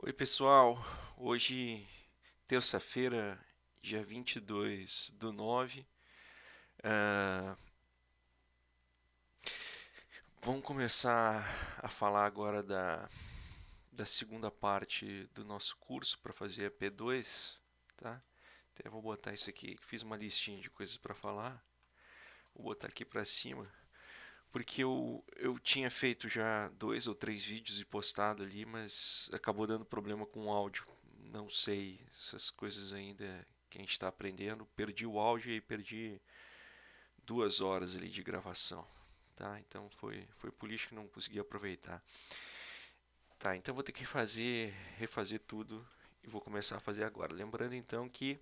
Oi, pessoal. Hoje, terça-feira, dia 22/9. Ah, vamos começar a falar agora da segunda parte do nosso curso para fazer a P2, tá? Até vou botar isso aqui. Fiz uma listinha de coisas para falar. Vou botar aqui para cima, porque eu tinha feito já 2 ou 3 vídeos e postado ali, mas acabou dando problema com o áudio. Não sei, essas coisas ainda que a gente está aprendendo. Perdi o áudio e perdi 2 horas ali de gravação, tá? Então foi por isso que não consegui aproveitar. Tá, então vou ter que refazer tudo e vou começar a fazer agora. Lembrando então que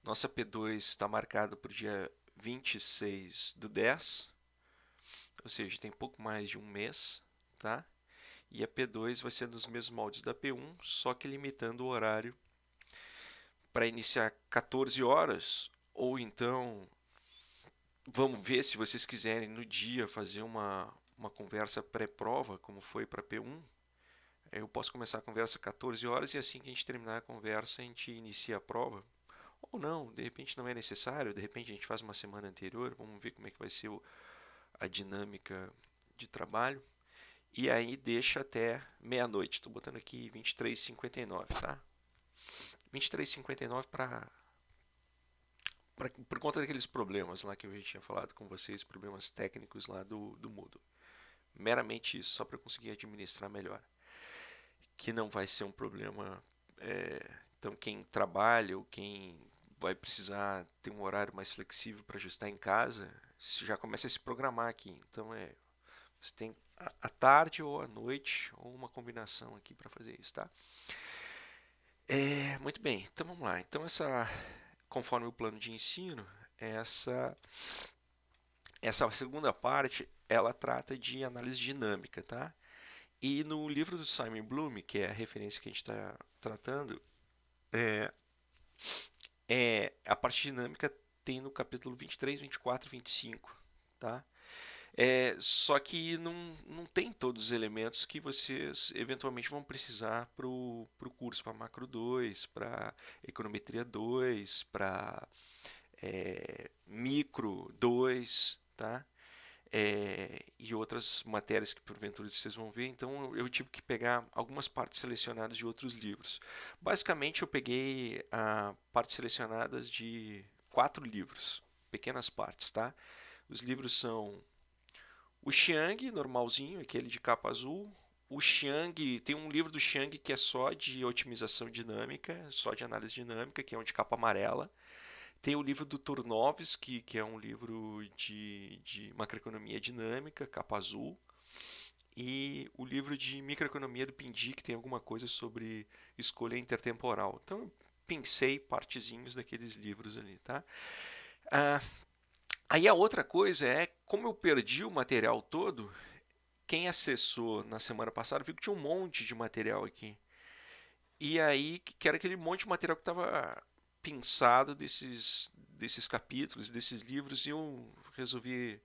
nossa P2 está marcada para o dia 26/10, ou seja, tem pouco mais de um mês, tá? E a P2 vai ser nos mesmos moldes da P1, só que limitando o horário para iniciar 14 horas, ou então vamos ver se vocês quiserem no dia fazer uma conversa pré-prova, como foi para a P1. Eu posso começar a conversa 14 horas e assim que a gente terminar a conversa a gente inicia a prova. Ou não, de repente não é necessário, de repente a gente faz uma semana anterior, vamos ver como é que vai ser a dinâmica de trabalho. E aí deixa até meia-noite. Estou botando aqui 23h59, tá? 23h59 por conta daqueles problemas lá que eu já tinha falado com vocês, problemas técnicos lá do Moodle. Meramente isso, só para eu conseguir administrar melhor. Que não vai ser um problema. Então, quem trabalha ou quem vai precisar ter um horário mais flexível para ajustar em casa, já começa a se programar aqui. Então, você tem a tarde ou a noite ou uma combinação aqui para fazer isso, tá? Muito bem, então vamos lá. Então, conforme o plano de ensino, essa, essa segunda parte ela trata de análise dinâmica, tá? E no livro do Simon Bloom, que é a referência que a gente está tratando, é, a parte dinâmica tem no capítulo 23, 24 e 25, tá? Só que não tem todos os elementos que vocês eventualmente vão precisar para o curso, para Macro 2, para Econometria 2, para Micro 2, tá? E outras matérias que porventura vocês vão ver. Então eu tive que pegar algumas partes selecionadas de outros livros. Basicamente eu peguei partes selecionadas de 4 livros, pequenas partes, tá? Os livros são o Xiang, normalzinho, aquele de capa azul. O Xiang, tem um livro do Xiang que é só de otimização dinâmica, só de análise dinâmica, que é um de capa amarela. Tem o livro do Turnovsky, que é um livro de macroeconomia dinâmica, capa azul. E o livro de microeconomia do Pindi, que tem alguma coisa sobre escolha intertemporal. Então eu pensei partezinhos daqueles livros ali, tá? Ah, aí a outra coisa é, como eu perdi o material todo, quem acessou na semana passada viu que tinha um monte de material aqui. E aí, que era aquele monte de material que estava pensado desses capítulos, desses livros, e eu resolvi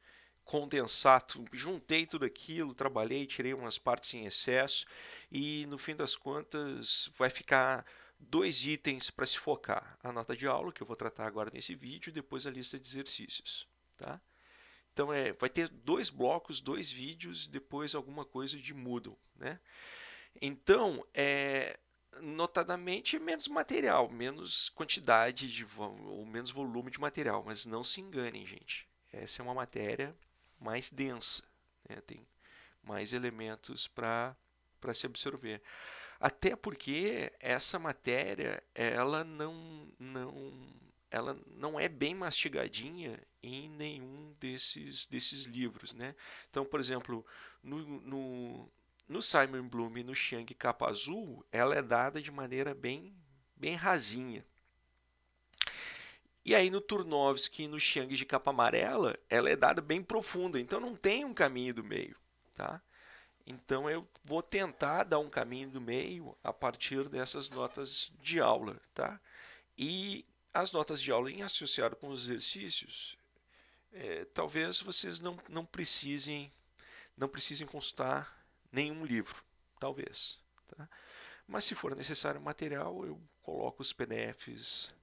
condensar, juntei tudo aquilo, trabalhei, tirei umas partes em excesso, e no fim das contas vai ficar 2 itens para se focar: a nota de aula, que eu vou tratar agora nesse vídeo, e depois a lista de exercícios. Tá? Então vai ter 2 blocos, 2 vídeos, depois alguma coisa de Moodle, né? Então, notadamente menos material, menos quantidade ou menos volume de material, mas não se enganem, gente. Essa é uma matéria mais densa, né? Tem mais elementos para se absorver. Até porque essa matéria, ela não é bem mastigadinha em nenhum desses livros, né? Então, por exemplo, no, no, no Simon Bloom e no Chiang Capa Azul, ela é dada de maneira bem rasinha. E aí no Turnovsky e no Chiang de capa amarela, ela é dada bem profunda, então não tem um caminho do meio, tá? Então eu vou tentar dar um caminho do meio a partir dessas notas de aula, tá? E as notas de aula em associado com os exercícios, talvez vocês não precisem consultar nenhum livro, talvez, tá? Mas se for necessário material, eu coloco os PDFs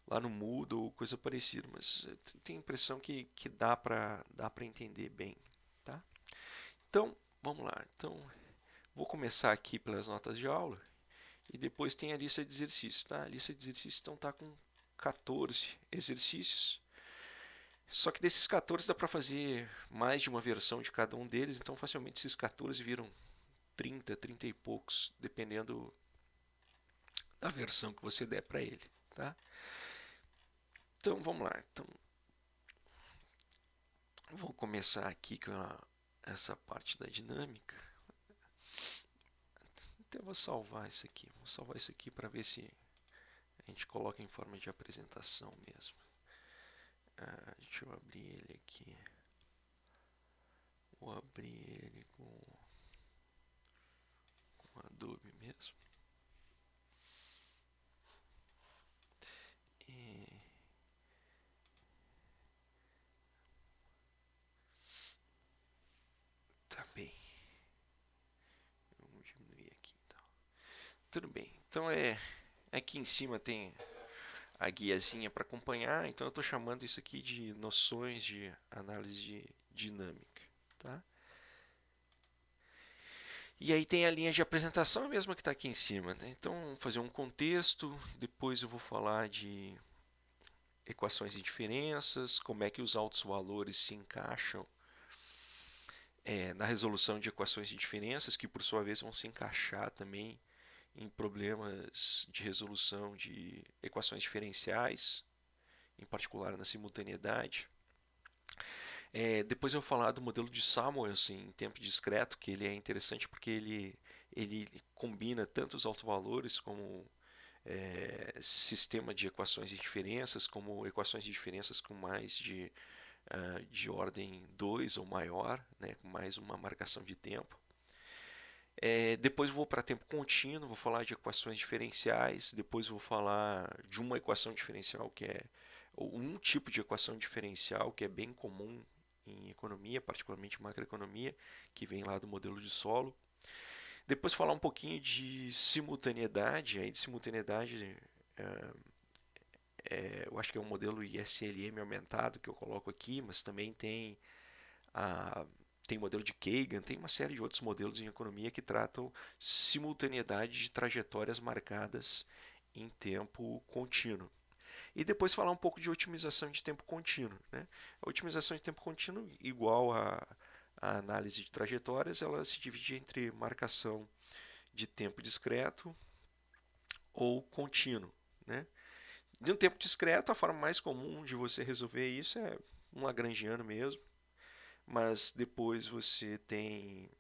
lá no Moodle ou coisa parecida, mas eu tenho a impressão que dá para entender bem, tá? Então, vamos lá. Então, vou começar aqui pelas notas de aula e depois tem a lista de exercícios, tá? A lista de exercícios então tá com 14 exercícios. Só que desses 14 dá para fazer mais de uma versão de cada um deles, então facilmente esses 14 viram 30, 30 e poucos, dependendo da versão que você der para ele, tá? Então vamos lá. Então, vou começar aqui com essa parte da dinâmica. Então eu vou salvar isso aqui. Vou salvar isso aqui para ver se a gente coloca em forma de apresentação mesmo. Deixa eu abrir ele aqui. Vou abrir ele com Adobe mesmo. E tá bem. Vamos diminuir aqui então. Tudo bem. Então aqui em cima tem a guiazinha para acompanhar, então eu estou chamando isso aqui de noções de análise dinâmica, tá? E aí tem a linha de apresentação, a mesma que está aqui em cima, né? Então, vou fazer um contexto, depois eu vou falar de equações e diferenças, como é que os altos valores se encaixam na resolução de equações e diferenças, que por sua vez vão se encaixar também em problemas de resolução de equações diferenciais, em particular na simultaneidade. Depois eu vou falar do modelo de Samuelson em tempo discreto, que ele é interessante porque ele combina tanto os autovalores como sistema de equações de diferenças, como equações de diferenças com mais de ordem 2 ou maior, né, com mais uma marcação de tempo. Depois vou para tempo contínuo, vou falar de equações diferenciais, depois vou falar de uma equação diferencial que é um tipo de equação diferencial que é bem comum em economia, particularmente macroeconomia, que vem lá do modelo de solo. Depois falar um pouquinho de simultaneidade, aí de simultaneidade eu acho que é um modelo ISLM aumentado que eu coloco aqui, mas também tem modelo de Kagan, tem uma série de outros modelos em economia que tratam simultaneidade de trajetórias marcadas em tempo contínuo. E depois falar um pouco de otimização de tempo contínuo, né? A otimização de tempo contínuo, igual a análise de trajetórias, ela se divide entre marcação de tempo discreto ou contínuo, né? De um tempo discreto, a forma mais comum de você resolver isso é um lagrangiano mesmo, mas depois você tem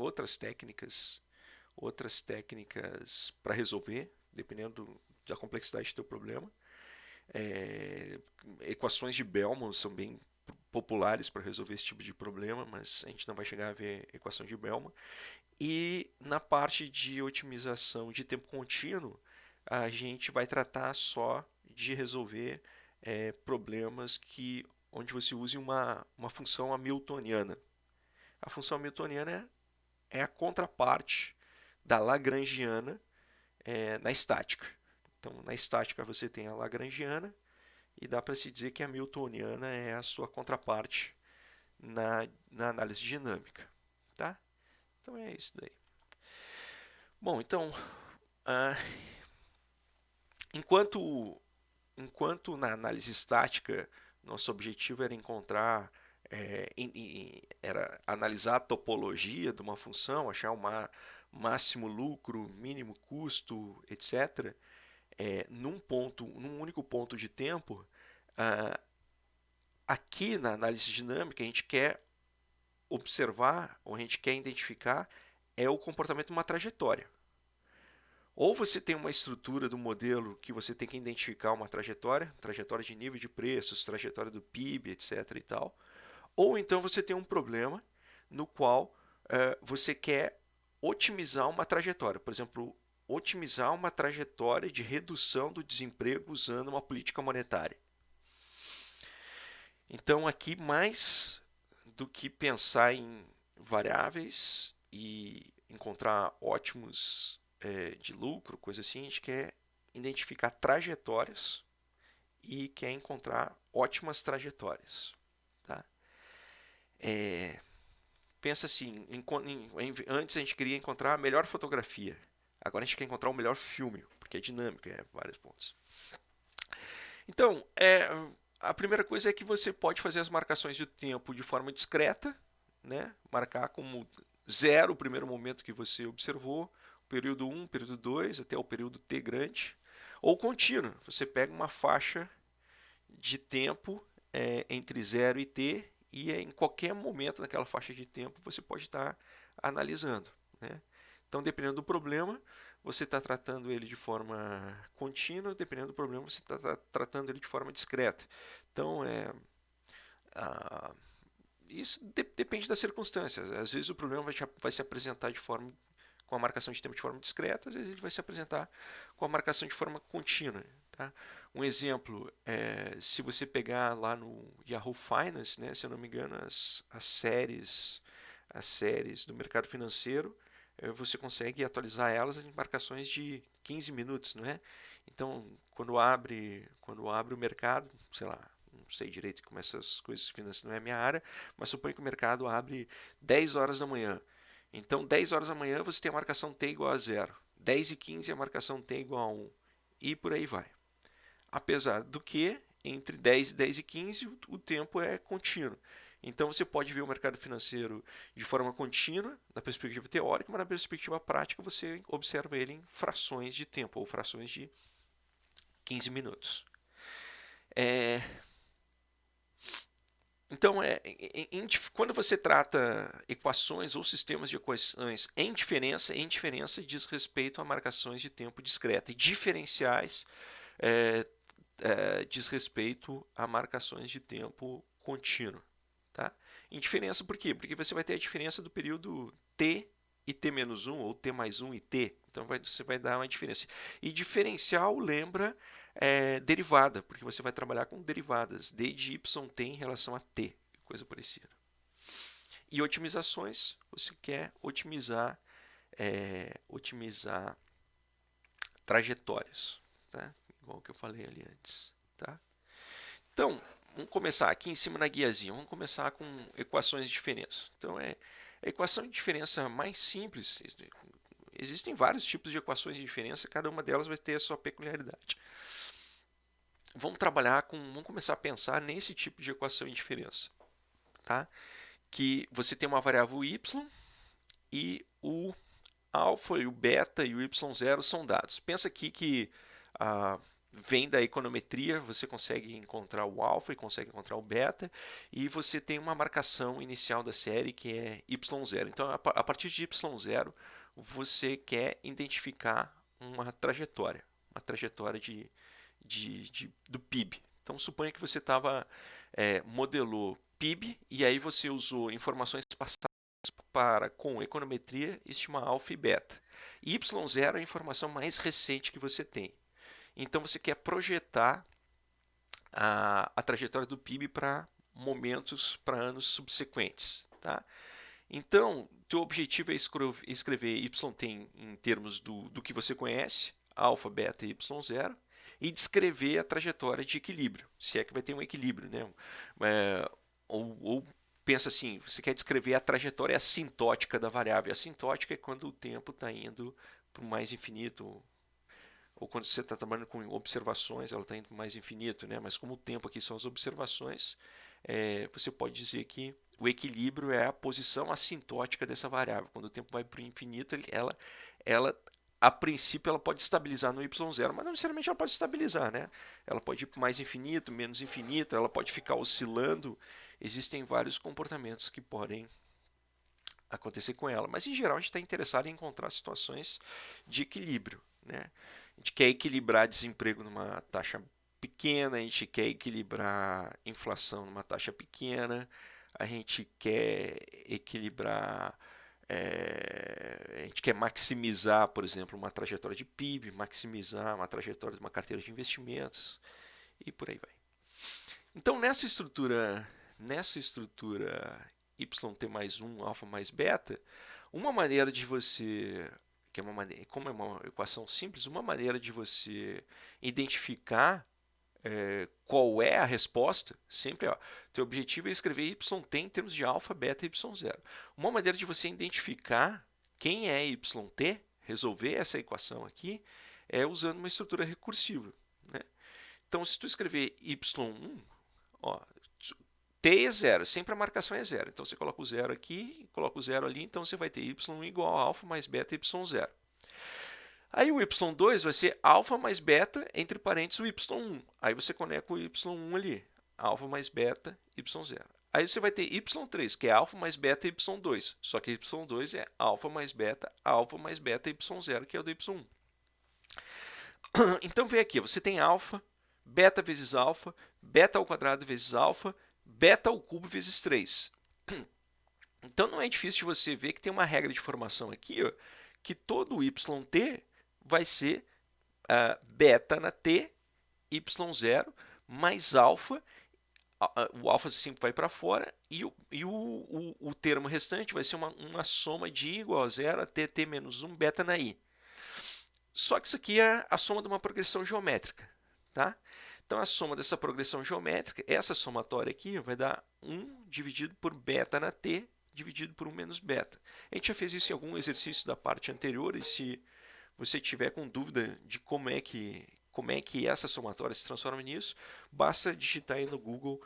outras técnicas para resolver, dependendo da complexidade do teu problema. Equações de Bellman são bem populares para resolver esse tipo de problema, mas a gente não vai chegar a ver equação de Bellman. E na parte de otimização de tempo contínuo, a gente vai tratar só de resolver problemas onde você use uma função hamiltoniana. A função hamiltoniana é a contraparte da lagrangiana na estática. Então, na estática você tem a lagrangiana e dá para se dizer que a hamiltoniana é a sua contraparte na análise dinâmica. Tá? Então é isso daí. Bom, então, uh, enquanto na análise estática nosso objetivo era encontrar, era analisar a topologia de uma função, achar o máximo lucro, mínimo custo, etc., num único ponto de tempo, aqui na análise dinâmica a gente quer observar, ou a gente quer identificar, o comportamento de uma trajetória. Ou você tem uma estrutura do modelo que você tem que identificar uma trajetória de nível de preços, trajetória do PIB, etc. e tal. Ou então você tem um problema no qual você quer otimizar uma trajetória. Por exemplo, otimizar uma trajetória de redução do desemprego usando uma política monetária. Então, aqui, mais do que pensar em variáveis e encontrar ótimos de lucro, coisa assim, a gente quer identificar trajetórias e quer encontrar ótimas trajetórias. Tá? Pensa assim, antes a gente queria encontrar a melhor fotografia, agora a gente quer encontrar o melhor filme, porque é dinâmico, vários pontos. Então, a primeira coisa é que você pode fazer as marcações de tempo de forma discreta, né? Marcar como 0 o primeiro momento que você observou, período 1, período 2, até o período T grande, ou contínuo. Você pega uma faixa de tempo entre 0 e T e em qualquer momento daquela faixa de tempo você pode estar analisando, né? Então, dependendo do problema, você está tratando ele de forma contínua, dependendo do problema, você está tratando ele de forma discreta. Então, isso depende das circunstâncias. Às vezes o problema vai se apresentar de forma com a marcação de tempo de forma discreta, às vezes ele vai se apresentar com a marcação de forma contínua. Tá? Um exemplo, se você pegar lá no Yahoo Finance, né, se eu não me engano, as séries do mercado financeiro, você consegue atualizar elas em marcações de 15 minutos, não é? Então, quando abre o mercado, sei lá, não sei direito como essas coisas financeiras não é a minha área, mas suponho que o mercado abre 10 horas da manhã. Então, 10 horas da manhã você tem a marcação T igual a 0. 10 e 15 a marcação T igual a 1. E por aí vai. Apesar do que, entre 10 e 15 o tempo é contínuo. Então você pode ver o mercado financeiro de forma contínua, na perspectiva teórica, mas na perspectiva prática você observa ele em frações de tempo, ou frações de 15 minutos. Então, quando você trata equações ou sistemas de equações em diferença diz respeito a marcações de tempo discreta. E diferenciais diz respeito a marcações de tempo contínuo. Tá? Indiferença por quê? Porque você vai ter a diferença do período T e T menos 1, ou T mais 1 e T. Então você vai dar uma diferença. E diferencial lembra derivada, porque você vai trabalhar com derivadas. D de Y tem em relação a T, coisa parecida. E otimizações, você quer otimizar trajetórias. Tá? Igual que eu falei ali antes. Tá? Então, vamos começar aqui em cima na guiazinha. Vamos começar com equações de diferença. Então, a equação de diferença mais simples. Existem vários tipos de equações de diferença, cada uma delas vai ter a sua peculiaridade. Vamos começar a pensar nesse tipo de equação de diferença. Tá? Que você tem uma variável y e o alfa e o beta e o y0 são dados. Pensa aqui que vem da econometria, você consegue encontrar o alfa e consegue encontrar o beta, e você tem uma marcação inicial da série que é y0. Então, a partir de y0, você quer identificar uma trajetória do PIB. Então, suponha que você modelou PIB e aí você usou informações passadas com econometria estimar alfa e beta. Y0 é a informação mais recente que você tem. Então você quer projetar a trajetória do PIB para anos subsequentes. Tá? Então, teu objetivo é escrever YT em termos do que você conhece, alfa, beta e y0, e descrever a trajetória de equilíbrio, se é que vai ter um equilíbrio. Né? Ou pensa assim, você quer descrever a trajetória assintótica da variável. Assintótica é quando o tempo está indo para o mais infinito, ou quando você está trabalhando com observações, ela está indo para o mais infinito, né? Mas como o tempo aqui são as observações, você pode dizer que o equilíbrio é a posição assintótica dessa variável. Quando o tempo vai para o infinito, ela a princípio ela pode estabilizar no y0, mas não necessariamente ela pode estabilizar, né? Ela pode ir para mais infinito, menos infinito, ela pode ficar oscilando. Existem vários comportamentos que podem acontecer com ela, mas em geral a gente está interessado em encontrar situações de equilíbrio, né? A gente quer equilibrar desemprego numa taxa pequena, a gente quer equilibrar inflação numa taxa pequena, a gente quer equilibrar, a gente quer maximizar, por exemplo, uma trajetória de PIB, maximizar uma trajetória de uma carteira de investimentos e por aí vai. Então nessa estrutura YT mais 1, alfa mais beta, Uma maneira de você, que é uma maneira, como é uma equação simples, uma maneira de você identificar qual é a resposta, sempre, ó, teu objetivo é escrever yt em termos de alfa, beta e y0. Uma maneira de você identificar quem é yt, resolver essa equação aqui, é usando uma estrutura recursiva, né? Então, se tu escrever y1, ó, t é zero, sempre a marcação é zero. Então, você coloca o zero aqui, coloca o zero ali, então você vai ter y1 igual a alfa mais beta y0. Aí o y2 vai ser alfa mais beta, entre parênteses, o y1. Aí você conecta o y1 ali, alfa mais beta, y0. Aí você vai ter y3, que é alfa mais beta, y2. Só que y2 é alfa mais beta, y0, que é o do y1. Então vem aqui, você tem alfa, beta vezes alfa, beta ao quadrado vezes alfa, beta ao cubo vezes 3. Então não é difícil de você ver que tem uma regra de formação aqui, ó, que todo yt vai ser beta na t, y0, mais alfa, o alfa sempre vai para fora, e o termo restante vai ser uma soma de i igual a 0 até t menos 1 beta na i. Só que isso aqui é a soma de uma progressão geométrica, tá? Então, a soma dessa progressão geométrica, essa somatória aqui, vai dar 1 dividido por beta na t, dividido por 1 menos beta. A gente já fez isso em algum exercício da parte anterior, e se você tiver com dúvida de como é que essa somatória se transforma nisso, basta digitar aí no Google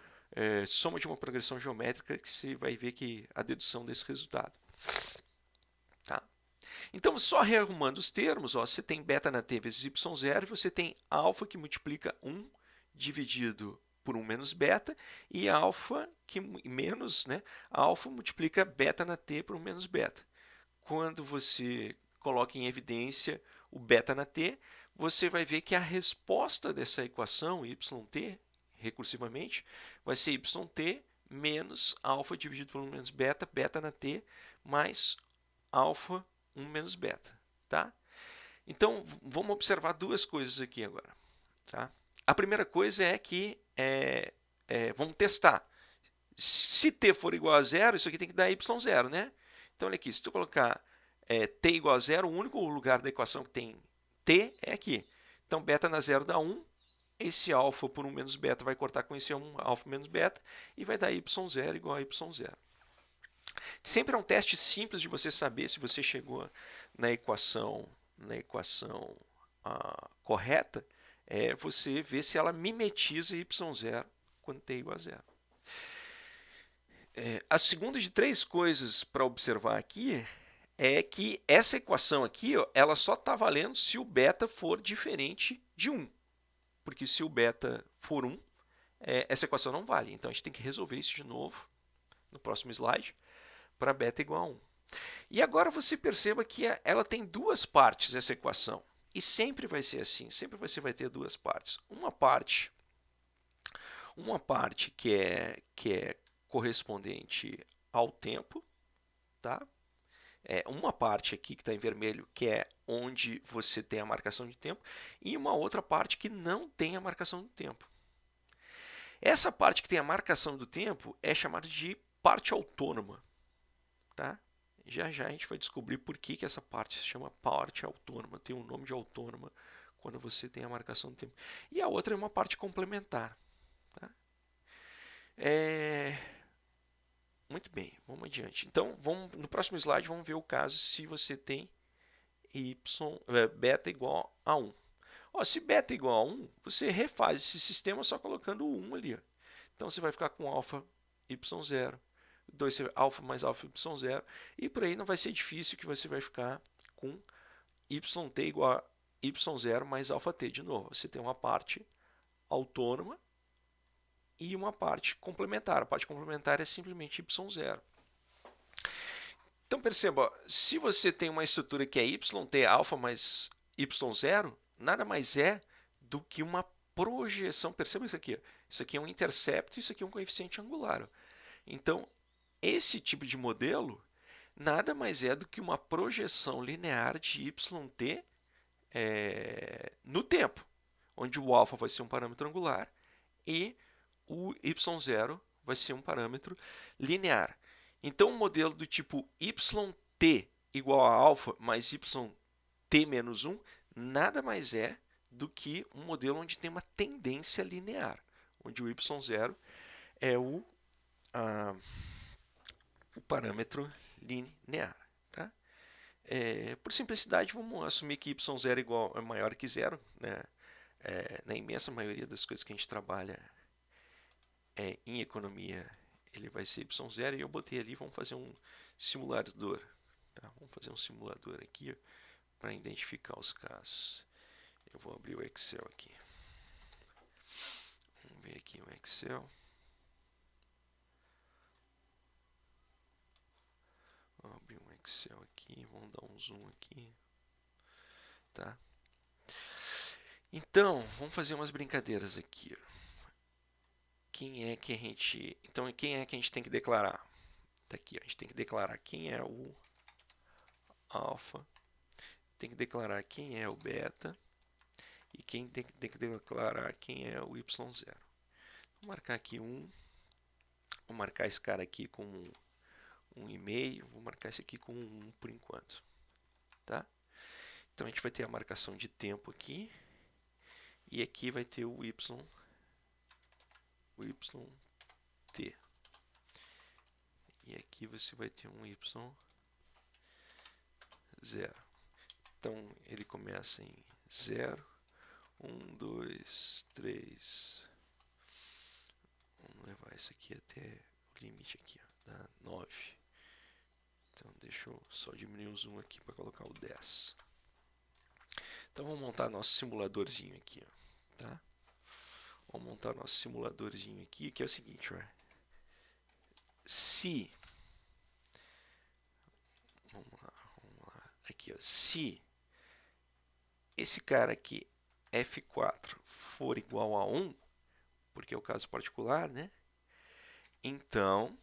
soma de uma progressão geométrica, que você vai ver que a dedução desse resultado. Tá? Então, só rearrumando os termos, ó, você tem beta na t vezes y0, e você tem alfa que multiplica 1 dividido por 1 menos beta, e alfa que menos, né, alfa multiplica beta na t por 1 menos beta. Quando você coloca em evidência o beta na t, você vai ver que a resposta dessa equação, yt, recursivamente, vai ser yt menos alfa dividido por 1 menos beta, beta na t, mais alfa 1 menos beta. Tá? Então, vamos observar duas coisas aqui agora. Tá? A primeira coisa é que vamos testar. Se t for igual a zero, isso aqui tem que dar y0, né? Então, olha aqui, se tu colocar t igual a zero, o único lugar da equação que tem t é aqui. Então, beta na zero dá 1, esse alfa por 1 menos beta vai cortar com esse 1, alfa menos beta, e vai dar y0 igual a y0. Sempre é um teste simples de você saber se você chegou na equação correta, você vê se ela mimetiza y0 quando t é igual a zero. A segunda de 3 coisas para observar aqui é que essa equação aqui, ó, ela só está valendo se o beta for diferente de 1. Porque se o beta for 1, essa equação não vale. Então, a gente tem que resolver isso de novo no próximo slide para beta igual a 1. E agora você perceba que ela tem duas partes, essa equação. E sempre vai ser assim, sempre você vai ter duas partes. Uma parte que é correspondente ao tempo, tá? Uma parte aqui que está em vermelho, que é onde você tem a marcação de tempo, e uma outra parte que não tem a marcação do tempo. Essa parte que tem a marcação do tempo é chamada de parte autônoma. Tá? Já já a gente vai descobrir por que essa parte se chama parte autônoma, tem um nome de autônoma quando você tem a marcação do tempo. E a outra é uma parte complementar. Tá? Muito bem, vamos adiante. Então, no próximo slide, vamos ver o caso se você tem beta igual a 1. Ó, se beta igual a 1, você refaz esse sistema só colocando o 1 ali. Ó. Então, você vai ficar com alfa y0, 2 alfa mais alfa y0, e por aí não vai ser difícil que você vai ficar com yt igual a y0 mais alfa t. De novo, você tem uma parte autônoma e uma parte complementar. A parte complementar é simplesmente y0. Então perceba, se você tem uma estrutura que é yt alfa mais y0, nada mais é do que uma projeção. Perceba isso aqui. Isso aqui é um intercepto, isso aqui é um coeficiente angular. Então, esse tipo de modelo nada mais é do que uma projeção linear de yt no tempo, onde o alfa vai ser um parâmetro angular e o y0 vai ser um parâmetro linear. Então, um modelo do tipo yt t igual a alfa mais yt menos 1 nada mais é do que um modelo onde tem uma tendência linear, onde o y0 é o parâmetro linear. Tá? Por simplicidade, vamos assumir que y0 é maior que zero. Né? Na imensa maioria das coisas que a gente trabalha em economia, ele vai ser y0 e eu botei ali, vamos fazer um simulador. Tá? Vamos fazer um simulador aqui para identificar os casos. Eu vou abrir o Excel aqui. Vamos ver aqui o Excel. Vou abrir um Excel aqui, vamos dar um zoom aqui. Tá? Então, vamos fazer umas brincadeiras aqui. Quem é que a gente tem que declarar? Tá aqui, ó, a gente tem que declarar quem é o alfa, tem que declarar quem é o beta e quem tem que declarar quem é o y0. Vou marcar aqui vou marcar esse cara aqui com 1,5, vou marcar esse aqui com 1 por enquanto. Tá? Então a gente vai ter a marcação de tempo aqui e aqui vai ter o yt. E aqui você vai ter um y0. Então ele começa em 0, 1, 2, 3. Vamos levar isso aqui até o limite aqui, ó, dá 9. Então deixa eu só diminuir o zoom aqui para colocar o 10. Então vamos montar nosso simuladorzinho aqui, ó, tá? Vamos montar nosso simuladorzinho aqui, que é o seguinte, ó. Se aqui, ó, se esse cara aqui f4 for igual a 1, porque é o caso particular, né? Então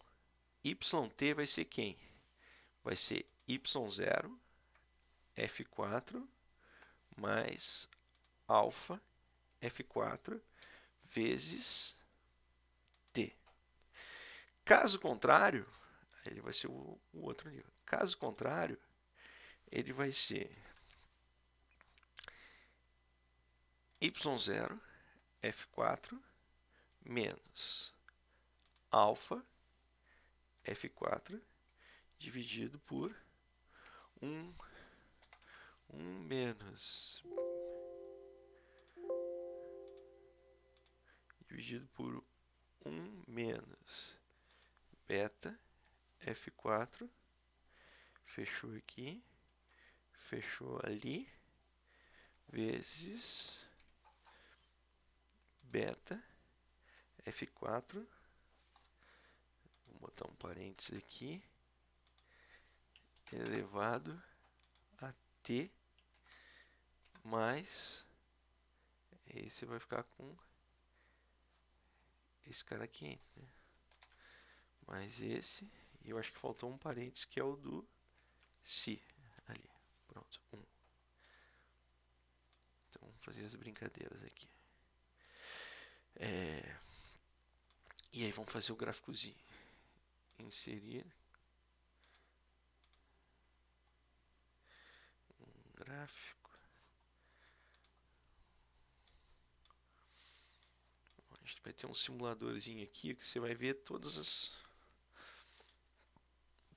yt vai ser quem? Vai ser y0 f4 mais alfa f4 vezes t. Caso contrário, ele vai ser o outro nível. Caso contrário, ele vai ser y0 f4 menos alfa f4 dividido por 1 menos dividido por 1 menos beta f4, fechou aqui, fechou ali, vezes beta f4, vou botar um parênteses aqui, elevado a t mais, esse vai ficar com esse cara aqui, né? Mais esse, e eu acho que faltou um parênteses que é o do si, ali, pronto, 1. Então vamos fazer as brincadeiras aqui. E aí vamos fazer o gráficozinho. Inserir um gráfico. A gente vai ter um simuladorzinho aqui que você vai ver todas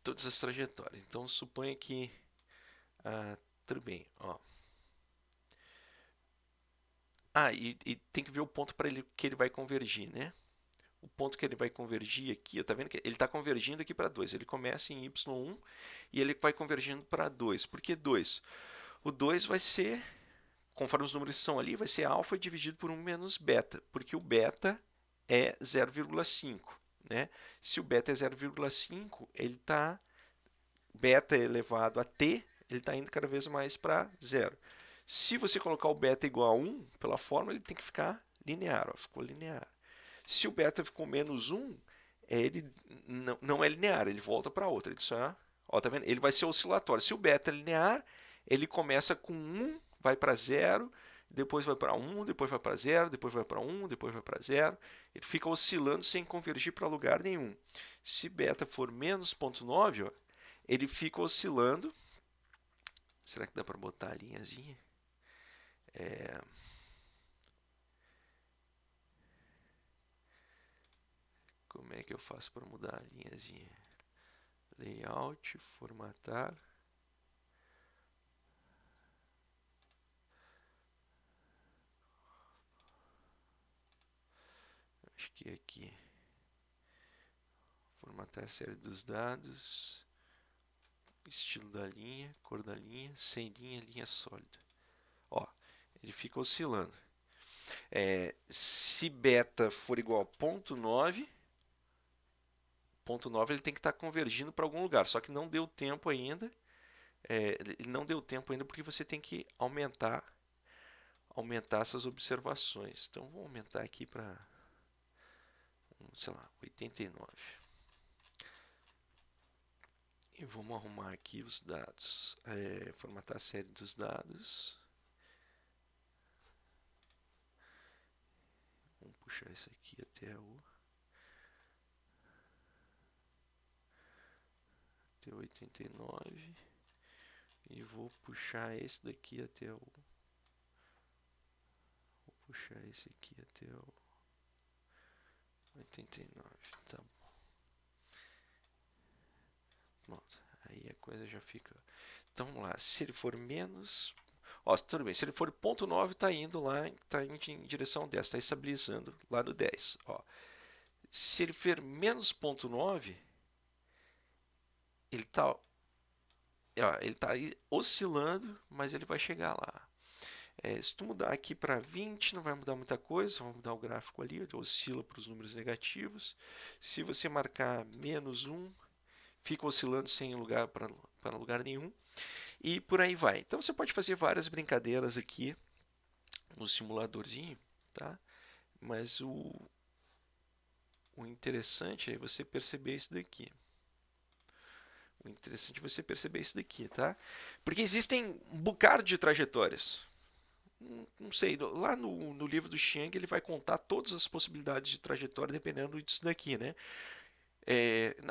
as trajetórias. Então suponha que tudo bem, ó. E tem que ver o ponto para que ele vai convergir, né? O ponto que ele vai convergir aqui, tá vendo que ele está convergindo aqui para 2. Ele começa em y1 e ele vai convergindo para 2. Por que 2? O 2 vai ser, conforme os números estão ali, vai ser alfa dividido por 1 menos beta, porque o beta é 0,5. Né? Se o beta é 0,5, ele está beta elevado a t, ele está indo cada vez mais para 0. Se você colocar o beta igual a 1, pela fórmula, ele tem que ficar linear. Ó, ficou linear. Se o beta ficou menos 1, ele não é linear, ele volta para outra. Ele, tá vendo? Ele vai ser oscilatório. Se o beta é linear, ele começa com 1, vai para 0, depois vai para 1, depois vai para 0, depois vai para 1, depois vai para 0. Ele fica oscilando sem convergir para lugar nenhum. Se beta for menos 0,9, ele fica oscilando. Será que dá para botar a linhazinha? Como é que eu faço para mudar a linhazinha? Layout, formatar. Acho que aqui. Formatar a série dos dados. Estilo da linha, cor da linha, sem linha, linha sólida. Ó, ele fica oscilando. Se beta for igual a 0,9, 0,9 ele tem que estar convergindo para algum lugar, só que não deu tempo ainda. Ele não deu tempo ainda porque você tem que aumentar essas observações. Então vou aumentar aqui para, sei lá, 89. E vamos arrumar aqui os dados. Formatar a série dos dados. Vamos puxar isso aqui até 89. E vou puxar esse daqui até Vou puxar esse aqui até 89. Tá bom. Pronto. Aí a coisa já fica. Então vamos lá. Se ele for menos. Ó, tudo bem. Se ele for 0,9, está indo lá, está indo em direção ao 10, está estabilizando lá no 10. Ó. Se ele for menos 0,9, ele está oscilando, mas ele vai chegar lá. Se tu mudar aqui para 20, não vai mudar muita coisa, vamos mudar o gráfico ali, ele oscila para os números negativos. Se você marcar menos 1, fica oscilando sem lugar para lugar nenhum. E por aí vai. Então você pode fazer várias brincadeiras aqui no simuladorzinho, tá? Mas o interessante é você perceber isso daqui. O interessante é você perceber isso daqui, tá? Porque existem um bocado de trajetórias. Não sei, lá no livro do Chiang ele vai contar todas as possibilidades de trajetória dependendo disso daqui, né?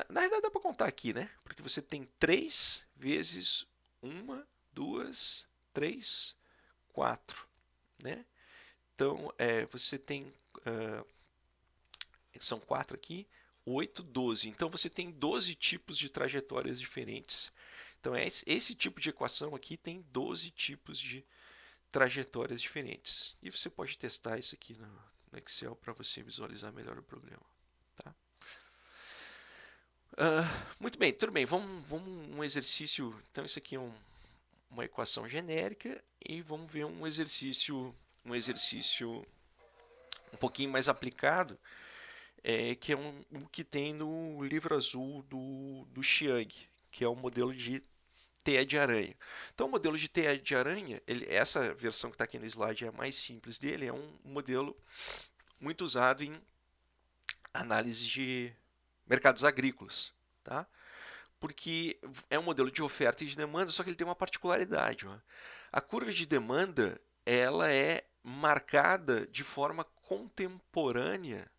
Na verdade dá para contar aqui, né? Porque você tem 3 vezes 1, 2, 3, 4, né? Então você tem, são 4 aqui, 8, 12. Então você tem 12 tipos de trajetórias diferentes. Então esse tipo de equação aqui tem 12 tipos de trajetórias diferentes. E você pode testar isso aqui no Excel para você visualizar melhor o problema. Tá? Muito bem, tudo bem. Vamos um exercício. Então isso aqui é uma equação genérica e vamos ver um exercício um pouquinho mais aplicado, que é o que tem no livro azul do Chiang, que é o modelo de teia de aranha. Então, o modelo de teia de aranha, essa versão que está aqui no slide é a mais simples dele, é um modelo muito usado em análise de mercados agrícolas, tá? Porque é um modelo de oferta e de demanda, só que ele tem uma particularidade. Ó. A curva de demanda ela é marcada de forma contemporânea,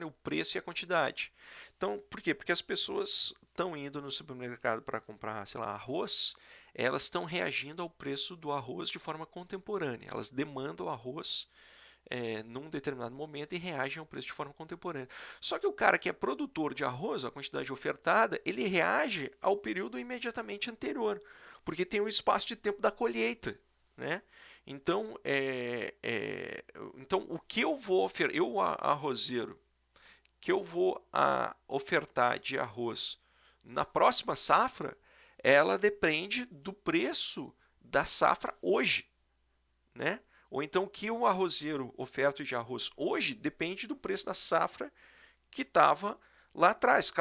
o preço e a quantidade. Então, por quê? Porque as pessoas estão indo no supermercado para comprar, sei lá, arroz, elas estão reagindo ao preço do arroz de forma contemporânea. Elas demandam arroz num determinado momento e reagem ao preço de forma contemporânea. Só que o cara que é produtor de arroz, a quantidade ofertada, ele reage ao período imediatamente anterior, porque tem o espaço de tempo da colheita, né? Então, então o que eu vou oferecer, arrozeiro, que eu vou ofertar de arroz na próxima safra, ela depende do preço da safra hoje, né? Ou então o que o arrozeiro oferta de arroz hoje depende do preço da safra que estava lá atrás.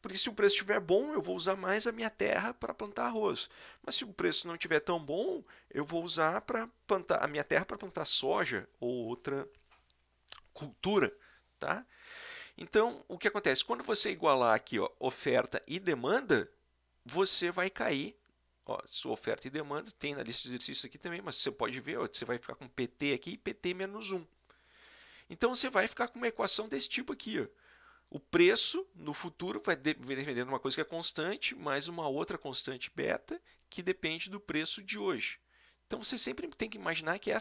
Porque se o preço estiver bom, eu vou usar mais a minha terra para plantar arroz. Mas se o preço não estiver tão bom, eu vou usar para plantar a minha terra para plantar soja ou outra cultura, tá? Então, o que acontece? Quando você igualar aqui, ó, oferta e demanda, você vai cair. Ó, sua oferta e demanda, tem na lista de exercícios aqui também, mas você pode ver, ó, você vai ficar com PT aqui e PT menos 1. Então você vai ficar com uma equação desse tipo aqui. Ó. O preço no futuro vai depender de uma coisa que é constante, mais uma outra constante beta, que depende do preço de hoje. Então você sempre tem que imaginar que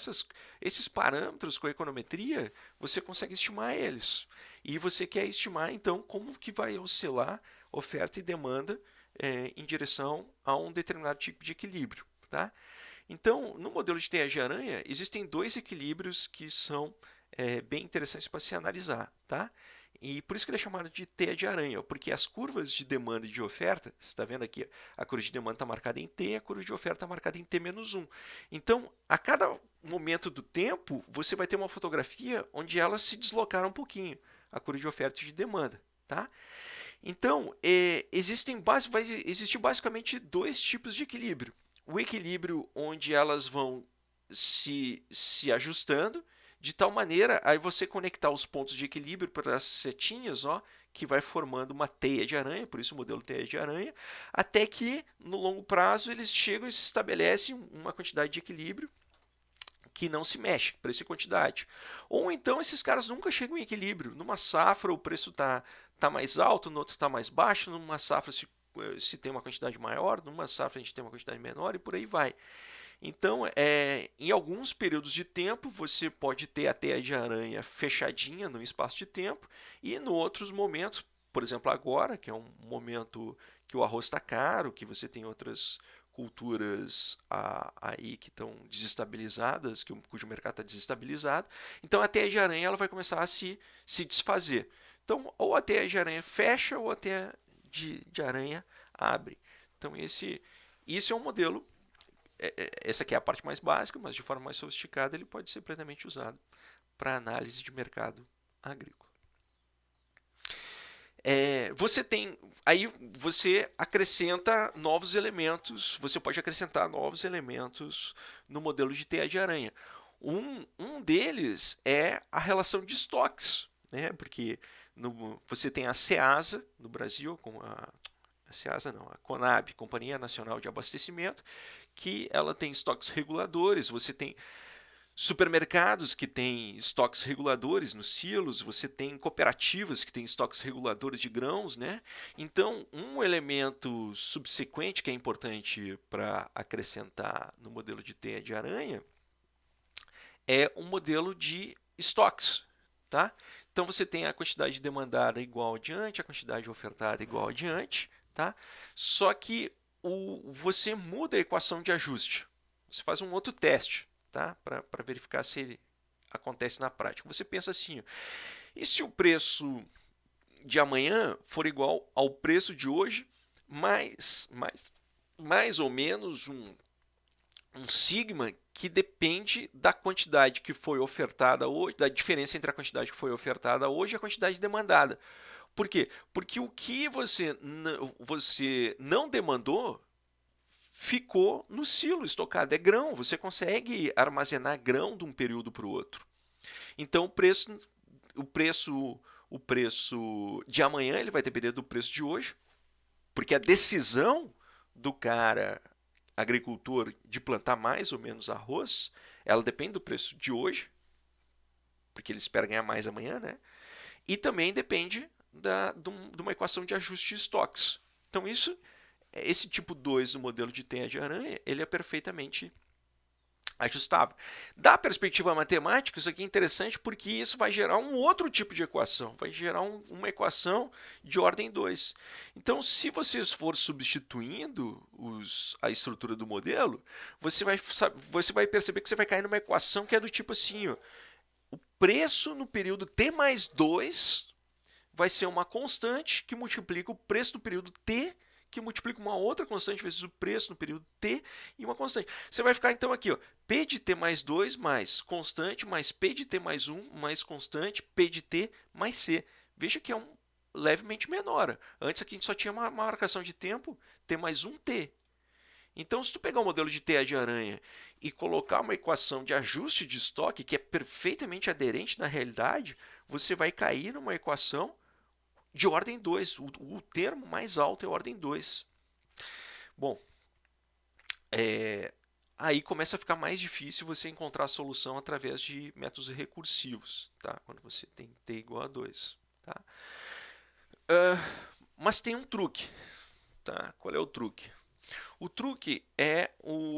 esses parâmetros com a econometria, você consegue estimar eles. E você quer estimar, então, como que vai oscilar oferta e demanda em direção a um determinado tipo de equilíbrio. Tá? Então, no modelo de teia de aranha, existem dois equilíbrios que são bem interessantes para se analisar. Tá? E por isso que ele é chamado de teia de aranha, porque as curvas de demanda e de oferta, você está vendo aqui, a curva de demanda está marcada em T, a curva de oferta está marcada em T-1. Então, a cada momento do tempo, você vai ter uma fotografia onde elas se deslocaram um pouquinho, a curva de oferta e de demanda. Tá? Então, vai existir basicamente dois tipos de equilíbrio. O equilíbrio onde elas vão se ajustando, de tal maneira aí você conectar os pontos de equilíbrio para as setinhas, ó, que vai formando uma teia de aranha, por isso o modelo teia de aranha, até que no longo prazo eles chegam e se estabelecem uma quantidade de equilíbrio que não se mexe, preço e quantidade. Ou então esses caras nunca chegam em equilíbrio. Numa safra o preço tá mais alto, no outro está mais baixo, numa safra se tem uma quantidade maior, numa safra a gente tem uma quantidade menor e por aí vai. Então, em alguns períodos de tempo, você pode ter a teia de aranha fechadinha no espaço de tempo, e em outros momentos, por exemplo, agora, que é um momento que o arroz está caro, que você tem outras culturas aí que estão desestabilizadas, cujo mercado está desestabilizado, então a teia de aranha ela vai começar a se desfazer. Então, ou a teia de aranha fecha, ou a teia de aranha abre. Então, isso é um modelo essa aqui é a parte mais básica, mas de forma mais sofisticada ele pode ser plenamente usado para análise de mercado agrícola. Aí você acrescenta novos elementos, você pode acrescentar novos elementos no modelo de teia de aranha. Um deles é a relação de estoques, né? Porque você tem a Ceasa no Brasil, com a Ceasa não, a Conab, Companhia Nacional de Abastecimento, que ela tem estoques reguladores, você tem supermercados que têm estoques reguladores nos silos, você tem cooperativas que têm estoques reguladores de grãos, né? Então, um elemento subsequente que é importante para acrescentar no modelo de teia de aranha é um modelo de estoques, tá? Então você tem a quantidade demandada igual adiante, a quantidade ofertada igual adiante, tá? Só que você muda a equação de ajuste. Você faz um outro teste, tá? Para verificar se ele acontece na prática. Você pensa assim, ó, e se o preço de amanhã for igual ao preço de hoje, mais ou menos um sigma que depende da quantidade que foi ofertada hoje, da diferença entre a quantidade que foi ofertada hoje e a quantidade demandada. Por quê? Porque o que você não demandou ficou no silo estocado. É grão, você consegue armazenar grão de um período para o outro. Então o preço, o preço de amanhã ele vai depender do preço de hoje, porque a decisão do cara agricultor de plantar mais ou menos arroz, ela depende do preço de hoje, porque ele espera ganhar mais amanhã, né? E também depende de uma equação de ajuste de estoques. Então esse tipo 2 do modelo de teia de aranha, ele é perfeitamente ajustável. Da perspectiva matemática, isso aqui é interessante porque isso vai gerar um outro tipo de equação, vai gerar uma equação de ordem 2. Então, se você for substituindo a estrutura do modelo, você vai perceber que você vai cair numa equação que é do tipo assim, ó, o preço no período T mais 2 vai ser uma constante que multiplica o preço do período T, que multiplica uma outra constante vezes o preço no período T e uma constante. Você vai ficar então aqui, ó, P de T mais 2 mais constante mais P de T mais 1 mais constante, P de T mais C. Veja que é levemente menor. Antes aqui a gente só tinha uma marcação de tempo, T mais 1 T. Então, se tu pegar o modelo de teia de aranha e colocar uma equação de ajuste de estoque que é perfeitamente aderente na realidade, você vai cair numa equação de ordem 2. O termo mais alto é ordem 2. Bom, aí começa a ficar mais difícil você encontrar a solução através de métodos recursivos, tá? Quando você tem t igual a 2. Tá? Mas tem um truque, tá? Qual é o truque? O truque é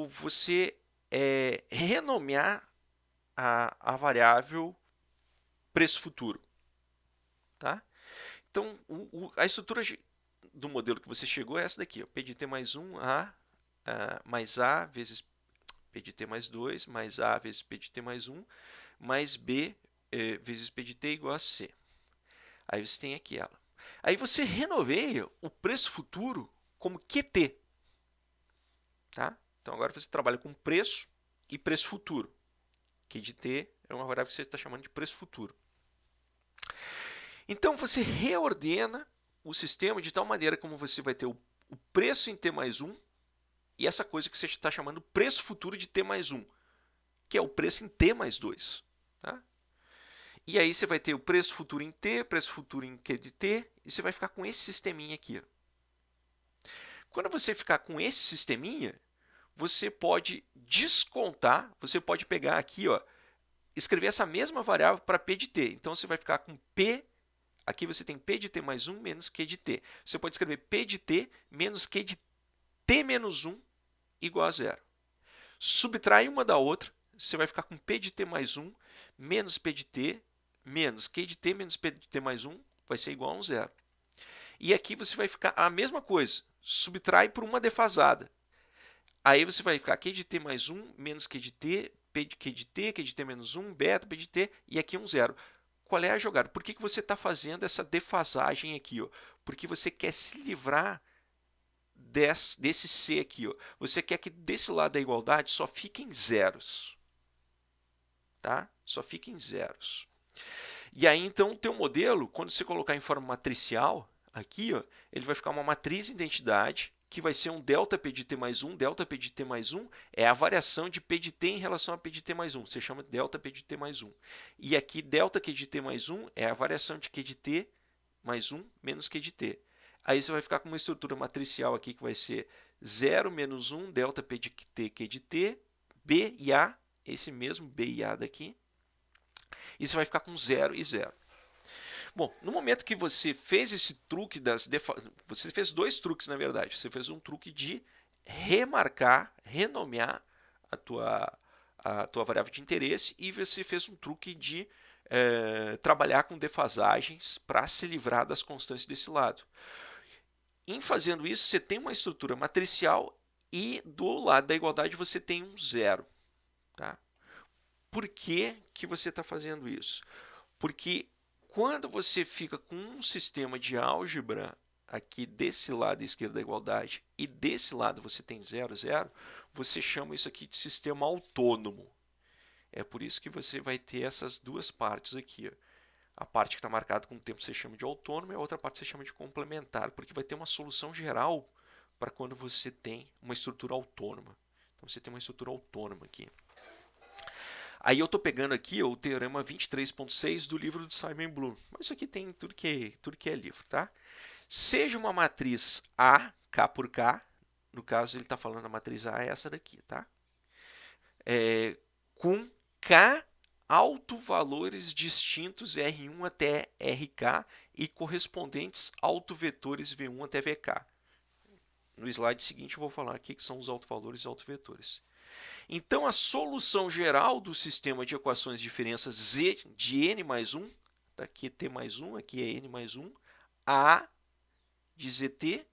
você renomear a variável preço futuro, tá? Então, a estrutura do modelo que você chegou é essa daqui, ó, P de T mais 1, mais A vezes P de T mais 2, mais A vezes P de T mais 1, mais B vezes P de T igual a C. Aí você tem aqui ela. Aí você renomeia o preço futuro como QT. Tá? Então agora você trabalha com preço e preço futuro. Q de T é uma variável que você está chamando de preço futuro. Então você reordena o sistema de tal maneira como você vai ter o preço em T mais 1 e essa coisa que você está chamando preço futuro de T mais 1, que é o preço em T mais 2. Tá? E aí você vai ter o preço futuro em T, preço futuro em Q de T, e você vai ficar com esse sisteminha aqui. Quando você ficar com esse sisteminha, você pode descontar, você pode pegar aqui, ó, escrever essa mesma variável para P de T. Então você vai ficar com P, aqui você tem P de T mais 1 menos Q de T. Você pode escrever P de T menos Q de T menos 1 igual a zero. Subtrai uma da outra, você vai ficar com P de T mais 1 menos P de T menos Q de T menos P de T mais 1 vai ser igual a zero. E aqui você vai ficar a mesma coisa, subtrai por uma defasada. Aí você vai ficar Q de T mais 1 menos Q de T, P de Q de T, Q de T menos 1, beta, P de T, e aqui um zero. Qual é a jogada? Por que você está fazendo essa defasagem aqui? Ó? Porque você quer se livrar desse C aqui. Ó. Você quer que desse lado da igualdade só fiquem zeros. Tá? Só fiquem zeros. E aí, então, o teu modelo, quando você colocar em forma matricial, aqui, ó, ele vai ficar uma matriz de identidade, que vai ser um delta P de T mais 1. Delta P de T mais 1 é a variação de P de T em relação a P de T mais 1. Você chama de delta P de T mais 1. E aqui, delta Q de T mais 1 é a variação de Q de T mais 1 menos Q de T. Aí você vai ficar com uma estrutura matricial aqui que vai ser 0 menos 1, delta P de T, Q de T, B e A, esse mesmo B e A daqui. E você vai ficar com 0 e 0. Bom, no momento que você fez esse truque você fez dois truques na verdade. Você fez um truque de remarcar, renomear a tua variável de interesse e você fez um truque de trabalhar com defasagens para se livrar das constantes desse lado. Em fazendo isso, você tem uma estrutura matricial e do lado da igualdade você tem um zero. Tá? Por que, que você está fazendo isso? Porque quando você fica com um sistema de álgebra aqui desse lado esquerdo da igualdade e desse lado você tem 0, 0, você chama isso aqui de sistema autônomo. É por isso que você vai ter essas duas partes aqui. Ó. A parte que está marcada com o tempo você chama de autônomo e a outra parte você chama de complementar, porque vai ter uma solução geral para quando você tem uma estrutura autônoma. Então você tem uma estrutura autônoma aqui. Aí eu estou pegando aqui o teorema 23.6 do livro do Simon Bloom. Mas isso aqui tem tudo que é livro, tá? Seja uma matriz A, K por K, no caso ele está falando da matriz A é essa daqui, tá? Com K autovalores distintos R1 até RK e correspondentes autovetores V1 até VK. No slide seguinte eu vou falar aqui que são os autovalores e autovetores. Então, a solução geral do sistema de equações de diferença Z de n mais 1, aqui é t mais 1, aqui é n mais 1, A de ZT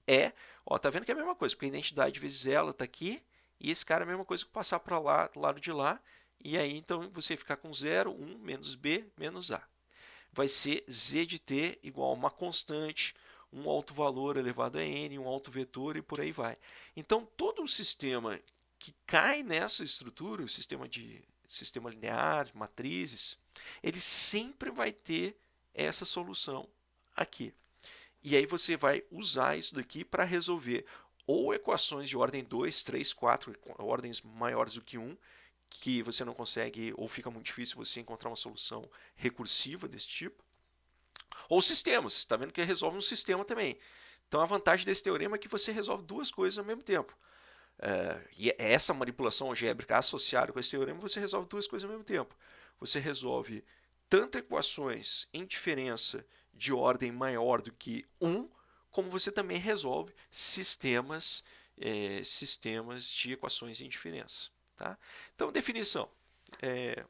é, ó, tá vendo que é a mesma coisa, porque a identidade vezes ela está aqui, e esse cara é a mesma coisa que passar para lá, do lado de lá, e aí então você ficar com 0, 1 menos B menos A. Vai ser Z de t igual a uma constante, um alto valor elevado a n, um alto vetor e por aí vai. Então, todo o sistema que cai nessa estrutura, o sistema linear, matrizes, ele sempre vai ter essa solução aqui. E aí você vai usar isso daqui para resolver ou equações de ordem 2, 3, 4, ordens maiores do que 1, que você não consegue, ou fica muito difícil você encontrar uma solução recursiva desse tipo, ou sistemas, está vendo que resolve um sistema também. Então a vantagem desse teorema é que você resolve duas coisas ao mesmo tempo. E essa manipulação algébrica associada com esse teorema, você resolve duas coisas ao mesmo tempo. Você resolve tanto equações em diferença de ordem maior do que 1, como você também resolve sistemas de equações em diferença. Tá? Então, definição. É,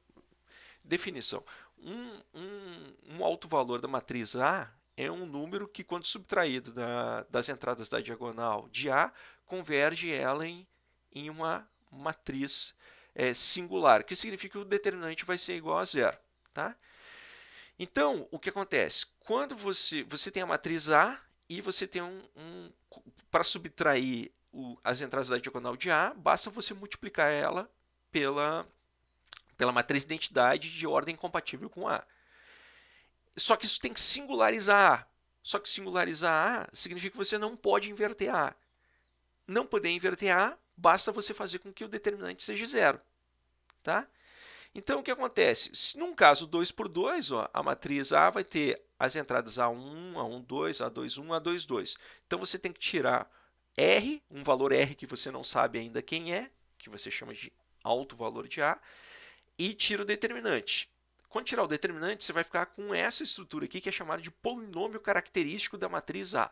definição. Um alto valor da matriz A é um número que, quando subtraído das entradas da diagonal de A, converge ela em uma matriz singular, que significa que o determinante vai ser igual a zero. Tá? Então, o que acontece? Quando você tem a matriz A e você tem para subtrair as entradas da diagonal de A, basta você multiplicar ela pela matriz de identidade de ordem compatível com A. Só que isso tem que singularizar A. Só que singularizar A significa que você não pode inverter A. Não poder inverter A, basta você fazer com que o determinante seja zero. Tá? Então, o que acontece? Se num caso 2 por 2, a matriz A vai ter as entradas A1, A12, A21, A22. Então, você tem que tirar R, um valor R que você não sabe ainda quem é, que você chama de alto valor de A, e tira o determinante. Quando tirar o determinante, você vai ficar com essa estrutura aqui, que é chamada de polinômio característico da matriz A.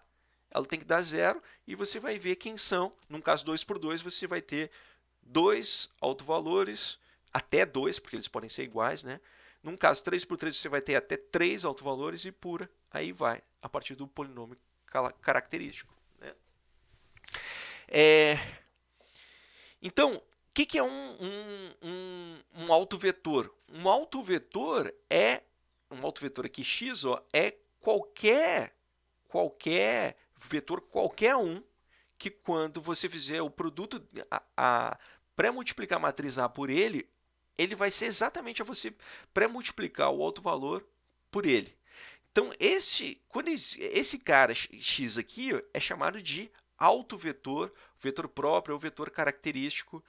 Ela tem que dar zero e você vai ver quem são. Num caso 2 por 2, você vai ter dois autovalores, até 2, porque eles podem ser iguais, né? Num caso 3 por 3, você vai ter até 3 autovalores e por aí vai, a partir do polinômio característico. Né? Então, o que é um autovetor? Um autovetor aqui x, é qualquer vetor, qualquer um, que quando você fizer o produto, pré-multiplicar a matriz A por ele vai ser exatamente a você pré-multiplicar o autovalor por ele. Então, esse cara x aqui é chamado de autovetor, vetor próprio ou vetor característico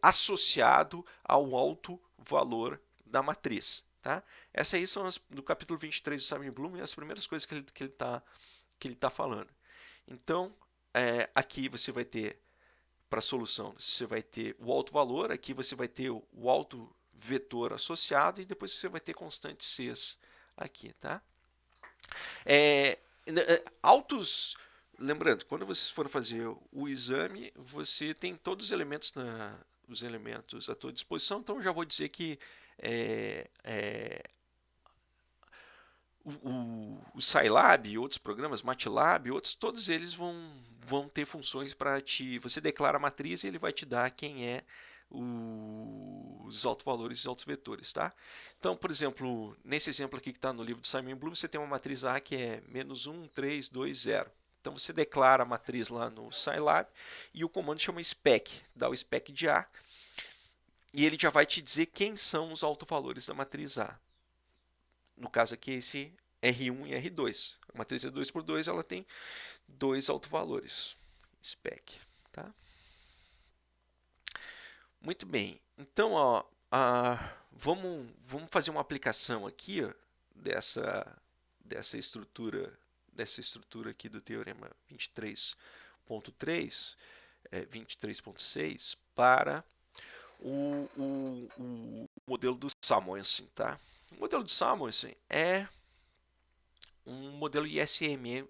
associado ao alto valor da matriz. Tá? Essas aí são do capítulo 23 do Simon Bloom e as primeiras coisas que ele tá falando. Então, aqui você vai ter, para a solução, você vai ter o alto valor, aqui você vai ter o alto vetor associado e depois você vai ter constantes Cs aqui. Tá? Altos. Lembrando, quando vocês forem fazer o exame, você tem todos os elementos à sua disposição, então eu já vou dizer que o Scilab e outros programas, MATLAB, outros, todos eles vão ter funções para você declara a matriz e ele vai te dar quem é os autovalores e os autovetores, tá? Então, por exemplo, nesse exemplo aqui que está no livro do Simon Bloom, você tem uma matriz A que é -1, 3, 2, 0. Então, você declara a matriz lá no Scilab e o comando chama spec, dá o spec de A, e ele já vai te dizer quem são os autovalores da matriz A. No caso aqui, esse R1 e R2. A matriz é 2 por 2, ela tem dois autovalores. Spec. Tá? Muito bem. Então, vamos fazer uma aplicação aqui dessa estrutura aqui do teorema 23.3, 23.6 para o modelo do Samuelson. Tá? O modelo do Samuelson é um modelo ISLM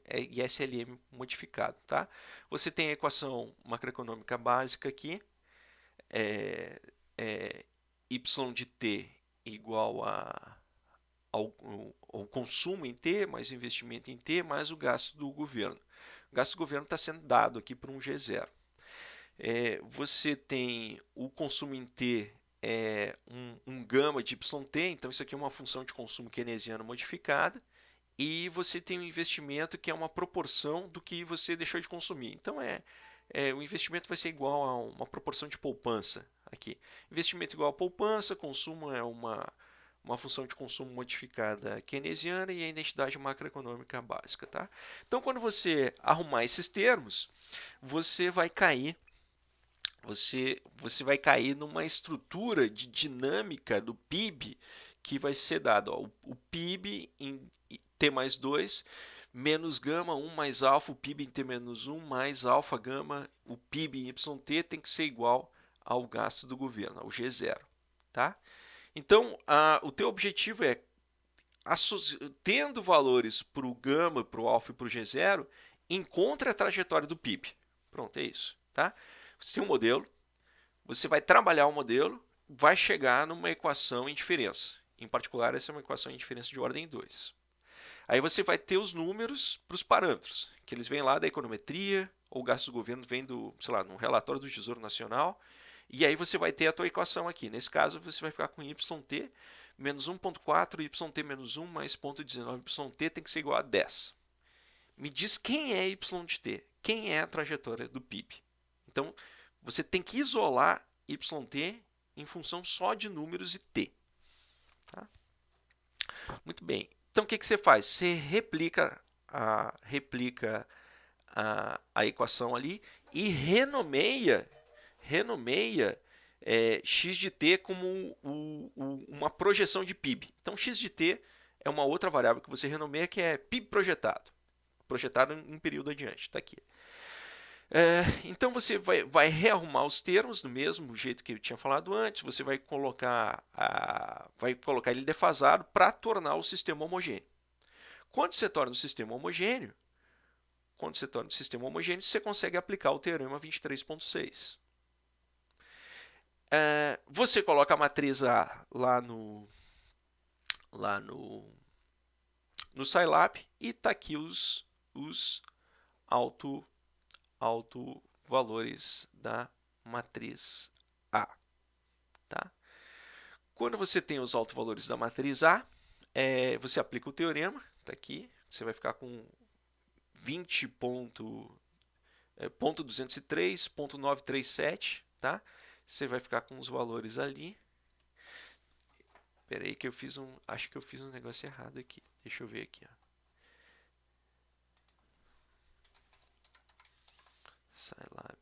modificado. Tá? Você tem a equação macroeconômica básica aqui, y de t igual ao consumo em t, mais o investimento em t, mais o gasto do governo. O gasto do governo está sendo dado aqui por um G0. Você tem o consumo em t, um gama de yt, então isso aqui é uma função de consumo keynesiano modificada, e você tem um investimento que é uma proporção do que você deixou de consumir. Então, o investimento vai ser igual a uma proporção de poupança aqui. Investimento igual a poupança, consumo é uma função de consumo modificada keynesiana e a identidade macroeconômica básica. Tá? Então, quando você arrumar esses termos, você vai cair numa estrutura de dinâmica do PIB que vai ser dado. O PIB em T mais 2 menos gama 1 mais alfa, o PIB em T menos 1 mais alfa gama, o PIB em YT tem que ser igual ao gasto do governo, ao G0. Tá? Então, o teu objetivo é tendo valores para o gama, para o alfa e para o G0, encontre a trajetória do PIB. Pronto, é isso. Tá? Você tem um modelo, você vai trabalhar o modelo, vai chegar numa equação em diferença. Em particular, essa é uma equação em diferença de ordem 2. Aí você vai ter os números para os parâmetros, que eles vêm lá da econometria, ou o gasto do governo vem do, sei lá, no relatório do Tesouro Nacional, e aí você vai ter a tua equação aqui. Nesse caso, você vai ficar com YT menos 1.4, YT menos 1 mais 0.19, YT tem que ser igual a 10. Me diz quem é Y de T, quem é a trajetória do PIB. Então, você tem que isolar YT em função só de números e T. Tá? Muito bem. Então, o que você faz? Você replica a equação ali e renomeia x de t como uma projeção de PIB. Então, x de t é uma outra variável que você renomeia, que é PIB projetado em um período adiante. Está aqui. Então você vai rearrumar os termos do mesmo jeito que eu tinha falado antes. Você vai colocar ele defasado para tornar o sistema homogêneo. Quando você torna o sistema homogêneo, você consegue aplicar o teorema 23.6. Você coloca a matriz A lá no Scilab e está aqui os autovalores da matriz A. Tá? Quando você tem os autovalores da matriz A, você aplica o teorema, está aqui, você vai ficar com 20.203.937, tá? Você vai ficar com os valores ali. Espera aí que acho que eu fiz um negócio errado aqui. Deixa eu ver aqui, ó. Scilab.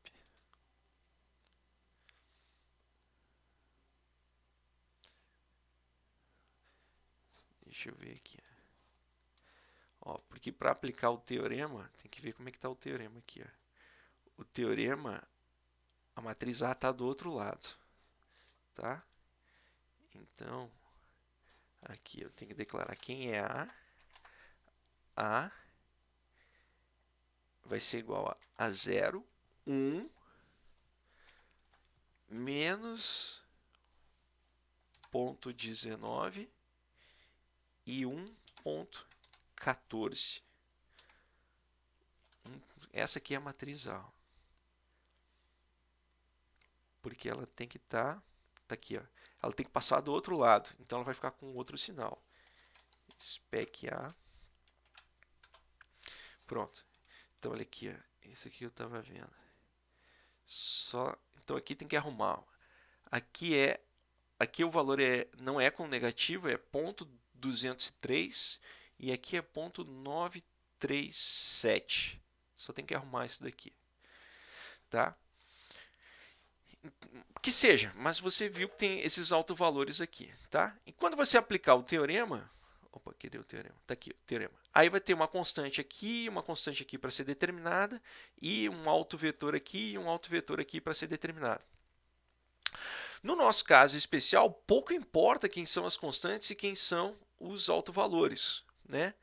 Deixa eu ver aqui. Ó, porque para aplicar o teorema, tem que ver como é que está o teorema aqui. Ó. O teorema, a matriz A está do outro lado. Tá? Então, aqui eu tenho que declarar quem é A vai ser igual a 0, 1, menos 0.19 e 1.14. Essa aqui é a matriz A. Porque ela tem que estar... Tá aqui, ó. Ela tem que passar do outro lado. Então ela vai ficar com outro sinal. Spec A. Pronto. Então olha aqui, ó. Esse aqui eu estava vendo. Então aqui tem que arrumar. Aqui o valor não é com negativo, é 0.203 e aqui é 0.937. Só tem que arrumar isso daqui. Tá? Que seja, mas você viu que tem esses autovalores aqui, tá? E quando você aplicar o teorema, opa, cadê o teorema? Tá aqui, o teorema. Aí vai ter uma constante aqui para ser determinada e um autovetor aqui e um autovetor aqui para ser determinado. No nosso caso especial, pouco importa quem são as constantes e quem são os autovalores, né?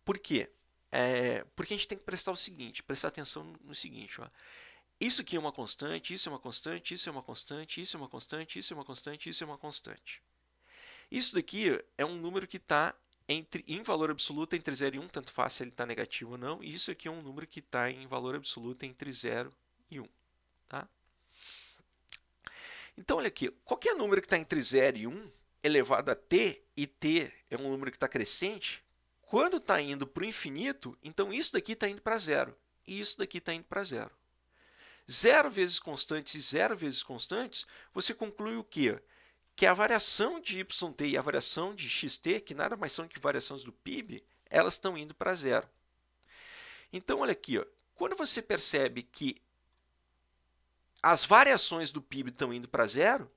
Por quê? Porque a gente tem que prestar atenção no seguinte, ó. Isso aqui é uma constante, isso é uma constante, isso é uma constante, isso é uma constante, isso é uma constante, isso é uma constante. Isso daqui é um número que está em valor absoluto entre 0 e 1, tanto faz se ele está negativo ou não. E isso aqui é um número que está em valor absoluto entre 0 e 1. Tá? Então, olha aqui, qualquer número que está entre 0 e 1 elevado a t, e t é um número que está crescente, quando está indo para o infinito, então isso daqui está indo para 0. E isso daqui está indo para 0. 0 vezes constantes e 0 vezes constantes, você conclui o quê? Que a variação de yt e a variação de xt, que nada mais são que variações do PIB, elas estão indo para 0. Então, olha aqui, ó, quando você percebe que as variações do PIB estão indo para 0,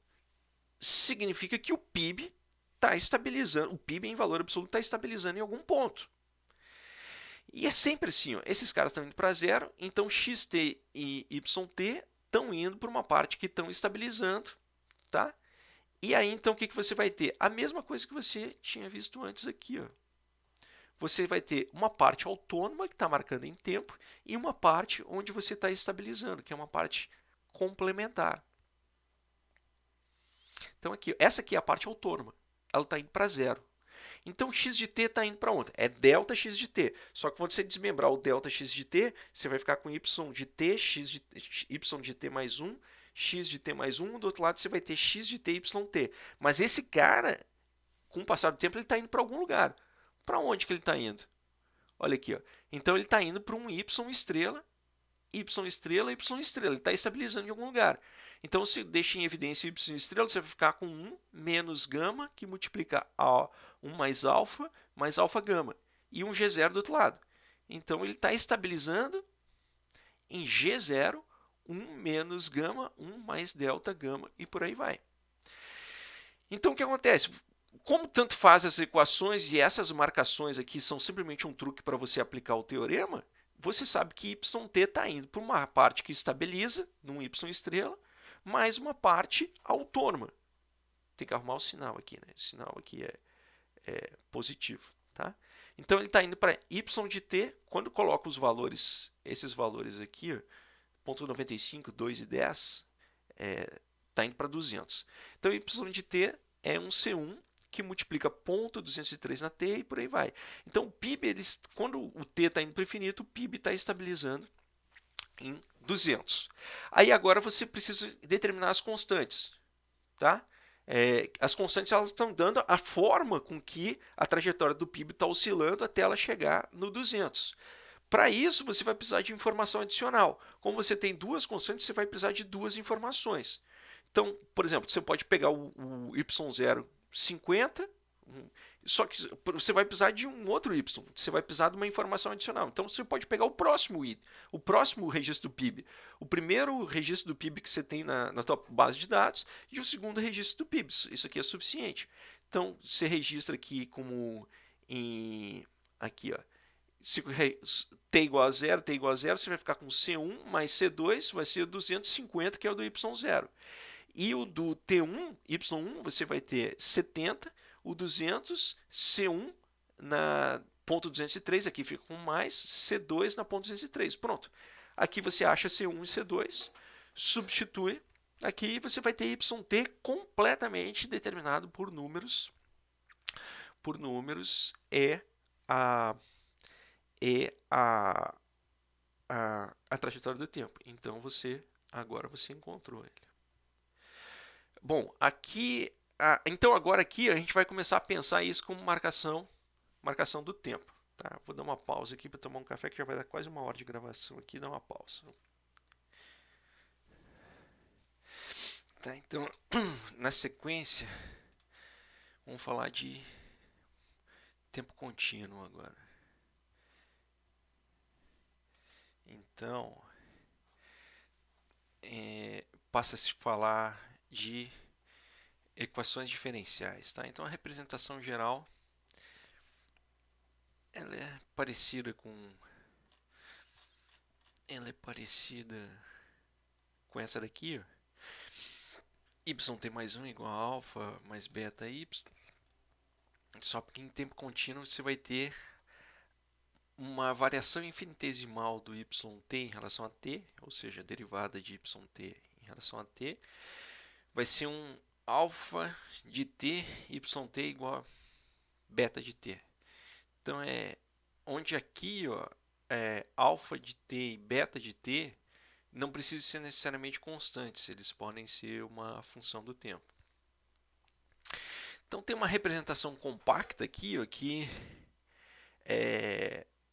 significa que o PIB está estabilizando, o PIB em valor absoluto está estabilizando em algum ponto. E é sempre assim, ó, esses caras estão indo para 0, então xt e yt estão indo para uma parte que estão estabilizando, tá? E aí, então, o que você vai ter? A mesma coisa que você tinha visto antes aqui, ó. Você vai ter uma parte autônoma, que está marcando em tempo, e uma parte onde você está estabilizando, que é uma parte complementar. Então, aqui, essa aqui é a parte autônoma. Ela está indo para zero. Então, x de t está indo para onde? É delta x de t. Só que quando você desmembrar o delta x de t, você vai ficar com y de t, y de t mais 1, x de t mais 1. Do outro lado, você vai ter x de t, y t. Mas esse cara, com o passar do tempo, ele está indo para algum lugar. Para onde que ele está indo? Olha aqui, ó. Então ele está indo para um y estrela, y estrela, y estrela. Ele está estabilizando em algum lugar. Então, se deixa em evidência y estrela, você vai ficar com 1 menos gama, que multiplica 1 mais alfa gama. E um G0 do outro lado. Então, ele está estabilizando em G0, 1 menos gama, 1 mais delta gama, e por aí vai. Então, o que acontece? Como tanto faz as equações e essas marcações aqui são simplesmente um truque para você aplicar o teorema, você sabe que yt está indo para uma parte que estabiliza, num y estrela, mais uma parte autônoma. Tem que arrumar o sinal aqui, né? O sinal aqui é positivo, tá? Então ele está indo para y de t, quando coloca os valores, esses valores aqui, 0,95, 2 e 10, está indo para 200. Então y de t é um C1 que multiplica 0,203 na t e por aí vai. Então o PIB, quando o t está indo para o infinito, o PIB está estabilizando em 200. Aí agora você precisa determinar as constantes, tá? As constantes elas estão dando a forma com que a trajetória do PIB está oscilando até ela chegar no 200. Para isso, você vai precisar de informação adicional. Como você tem duas constantes, você vai precisar de duas informações. Então, por exemplo, você pode pegar o y0 50, só que você vai precisar de um outro y. Você vai precisar de uma informação adicional. Então, você pode pegar o próximo registro do PIB. O primeiro registro do PIB que você tem na tua base de dados e o segundo registro do PIB. Isso aqui é suficiente. Então, você registra aqui como aqui, ó, se t igual a 0, t igual a 0, você vai ficar com C1 mais C2, vai ser 250, que é o do Y0. E o do T1, Y1, você vai ter 70, o 200, C1 na ponto 203, aqui fica com mais, C2 na ponto 203. Pronto. Aqui você acha C1 e C2, substitui. Aqui você vai ter YT completamente determinado por números. Por números a trajetória do tempo. Então agora você encontrou ele. Bom, então agora aqui a gente vai começar a pensar isso como marcação do tempo. Tá? Vou dar uma pausa aqui para tomar um café, que já vai dar quase 1 hora de gravação aqui. Dá uma pausa. Tá, então, na sequência, vamos falar de tempo contínuo agora. Então, passa a se falar de equações diferenciais. Tá? Então, a representação geral ela é parecida com essa daqui, ó. Yt mais 1 igual a alfa mais beta y. Só que em tempo contínuo você vai ter uma variação infinitesimal do yt em relação a t, ou seja, a derivada de yt em relação a t, vai ser um alfa de t, yt igual a beta de t. Então, onde aqui, ó, alfa de t e beta de t não precisam ser necessariamente constantes, eles podem ser uma função do tempo. Então, tem uma representação compacta aqui, ó, que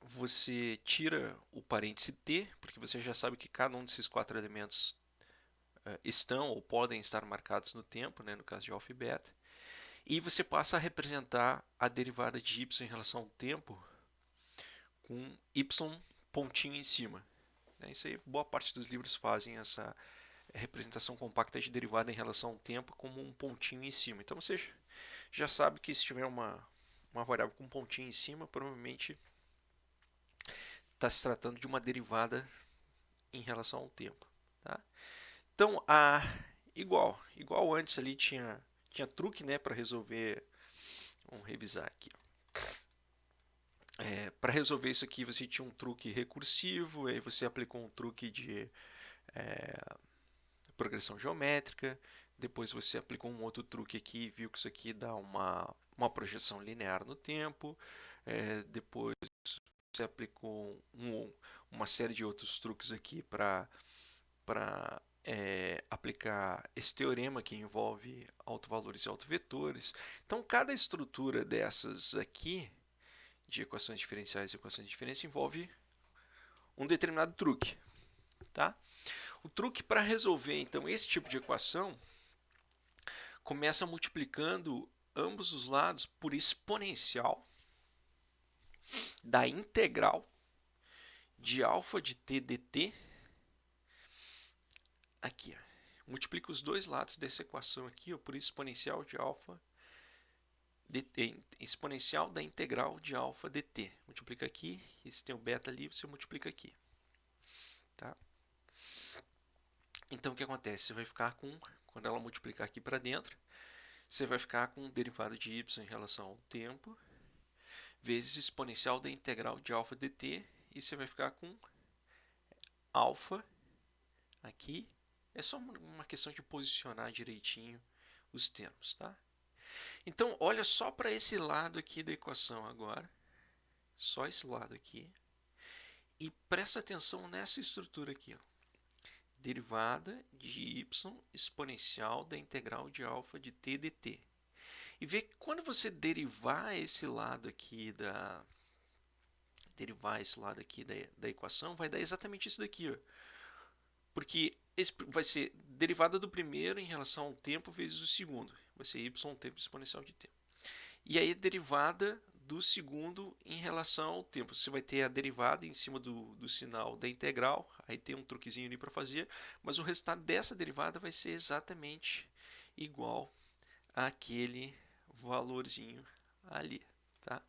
você tira o parêntese t, porque você já sabe que cada um desses 4 elementos estão ou podem estar marcados no tempo, né, no caso de alfa e beta, e você passa a representar a derivada de y em relação ao tempo com y pontinho em cima. Isso aí, boa parte dos livros fazem essa representação compacta de derivada em relação ao tempo como um pontinho em cima. Então você já sabe que se tiver uma variável com um pontinho em cima, provavelmente está se tratando de uma derivada em relação ao tempo. Tá? Então, igual antes ali tinha tinha truque, né, para resolver. Vamos revisar aqui. Para resolver isso aqui, você tinha um truque recursivo, aí você aplicou um truque de progressão geométrica, depois você aplicou um outro truque aqui e viu que isso aqui dá uma projeção linear no tempo, depois você aplicou uma série de outros truques aqui para aplicar esse teorema que envolve autovalores e autovetores. Então, cada estrutura dessas aqui, de equações diferenciais e equações de diferença, envolve um determinado truque. Tá? O truque para resolver, então, esse tipo de equação começa multiplicando ambos os lados por exponencial da integral de alfa de t dt. Aqui, ó. Multiplica os dois lados dessa equação aqui, ó, por exponencial de alfa dt, exponencial da integral de alfa dt. Multiplica aqui, e se tem o beta ali, você multiplica aqui. Tá? Então, o que acontece? Você vai ficar com, quando ela multiplicar aqui para dentro, você vai ficar com o derivado de y em relação ao tempo, vezes exponencial da integral de alfa dt, e você vai ficar com alfa aqui. É só uma questão de posicionar direitinho os termos, tá? Então, olha só para esse lado aqui da equação agora, só esse lado aqui, e presta atenção nessa estrutura aqui, ó. Derivada de y exponencial da integral de alfa de t dt. E vê que quando você derivar esse lado aqui da equação, vai dar exatamente isso daqui, ó. Porque vai ser derivada do primeiro em relação ao tempo vezes o segundo. Vai ser y tempo exponencial de tempo. E aí a derivada do segundo em relação ao tempo. Você vai ter a derivada em cima do sinal da integral. Aí tem um truquezinho ali para fazer. Mas o resultado dessa derivada vai ser exatamente igual àquele valorzinho ali. Tá?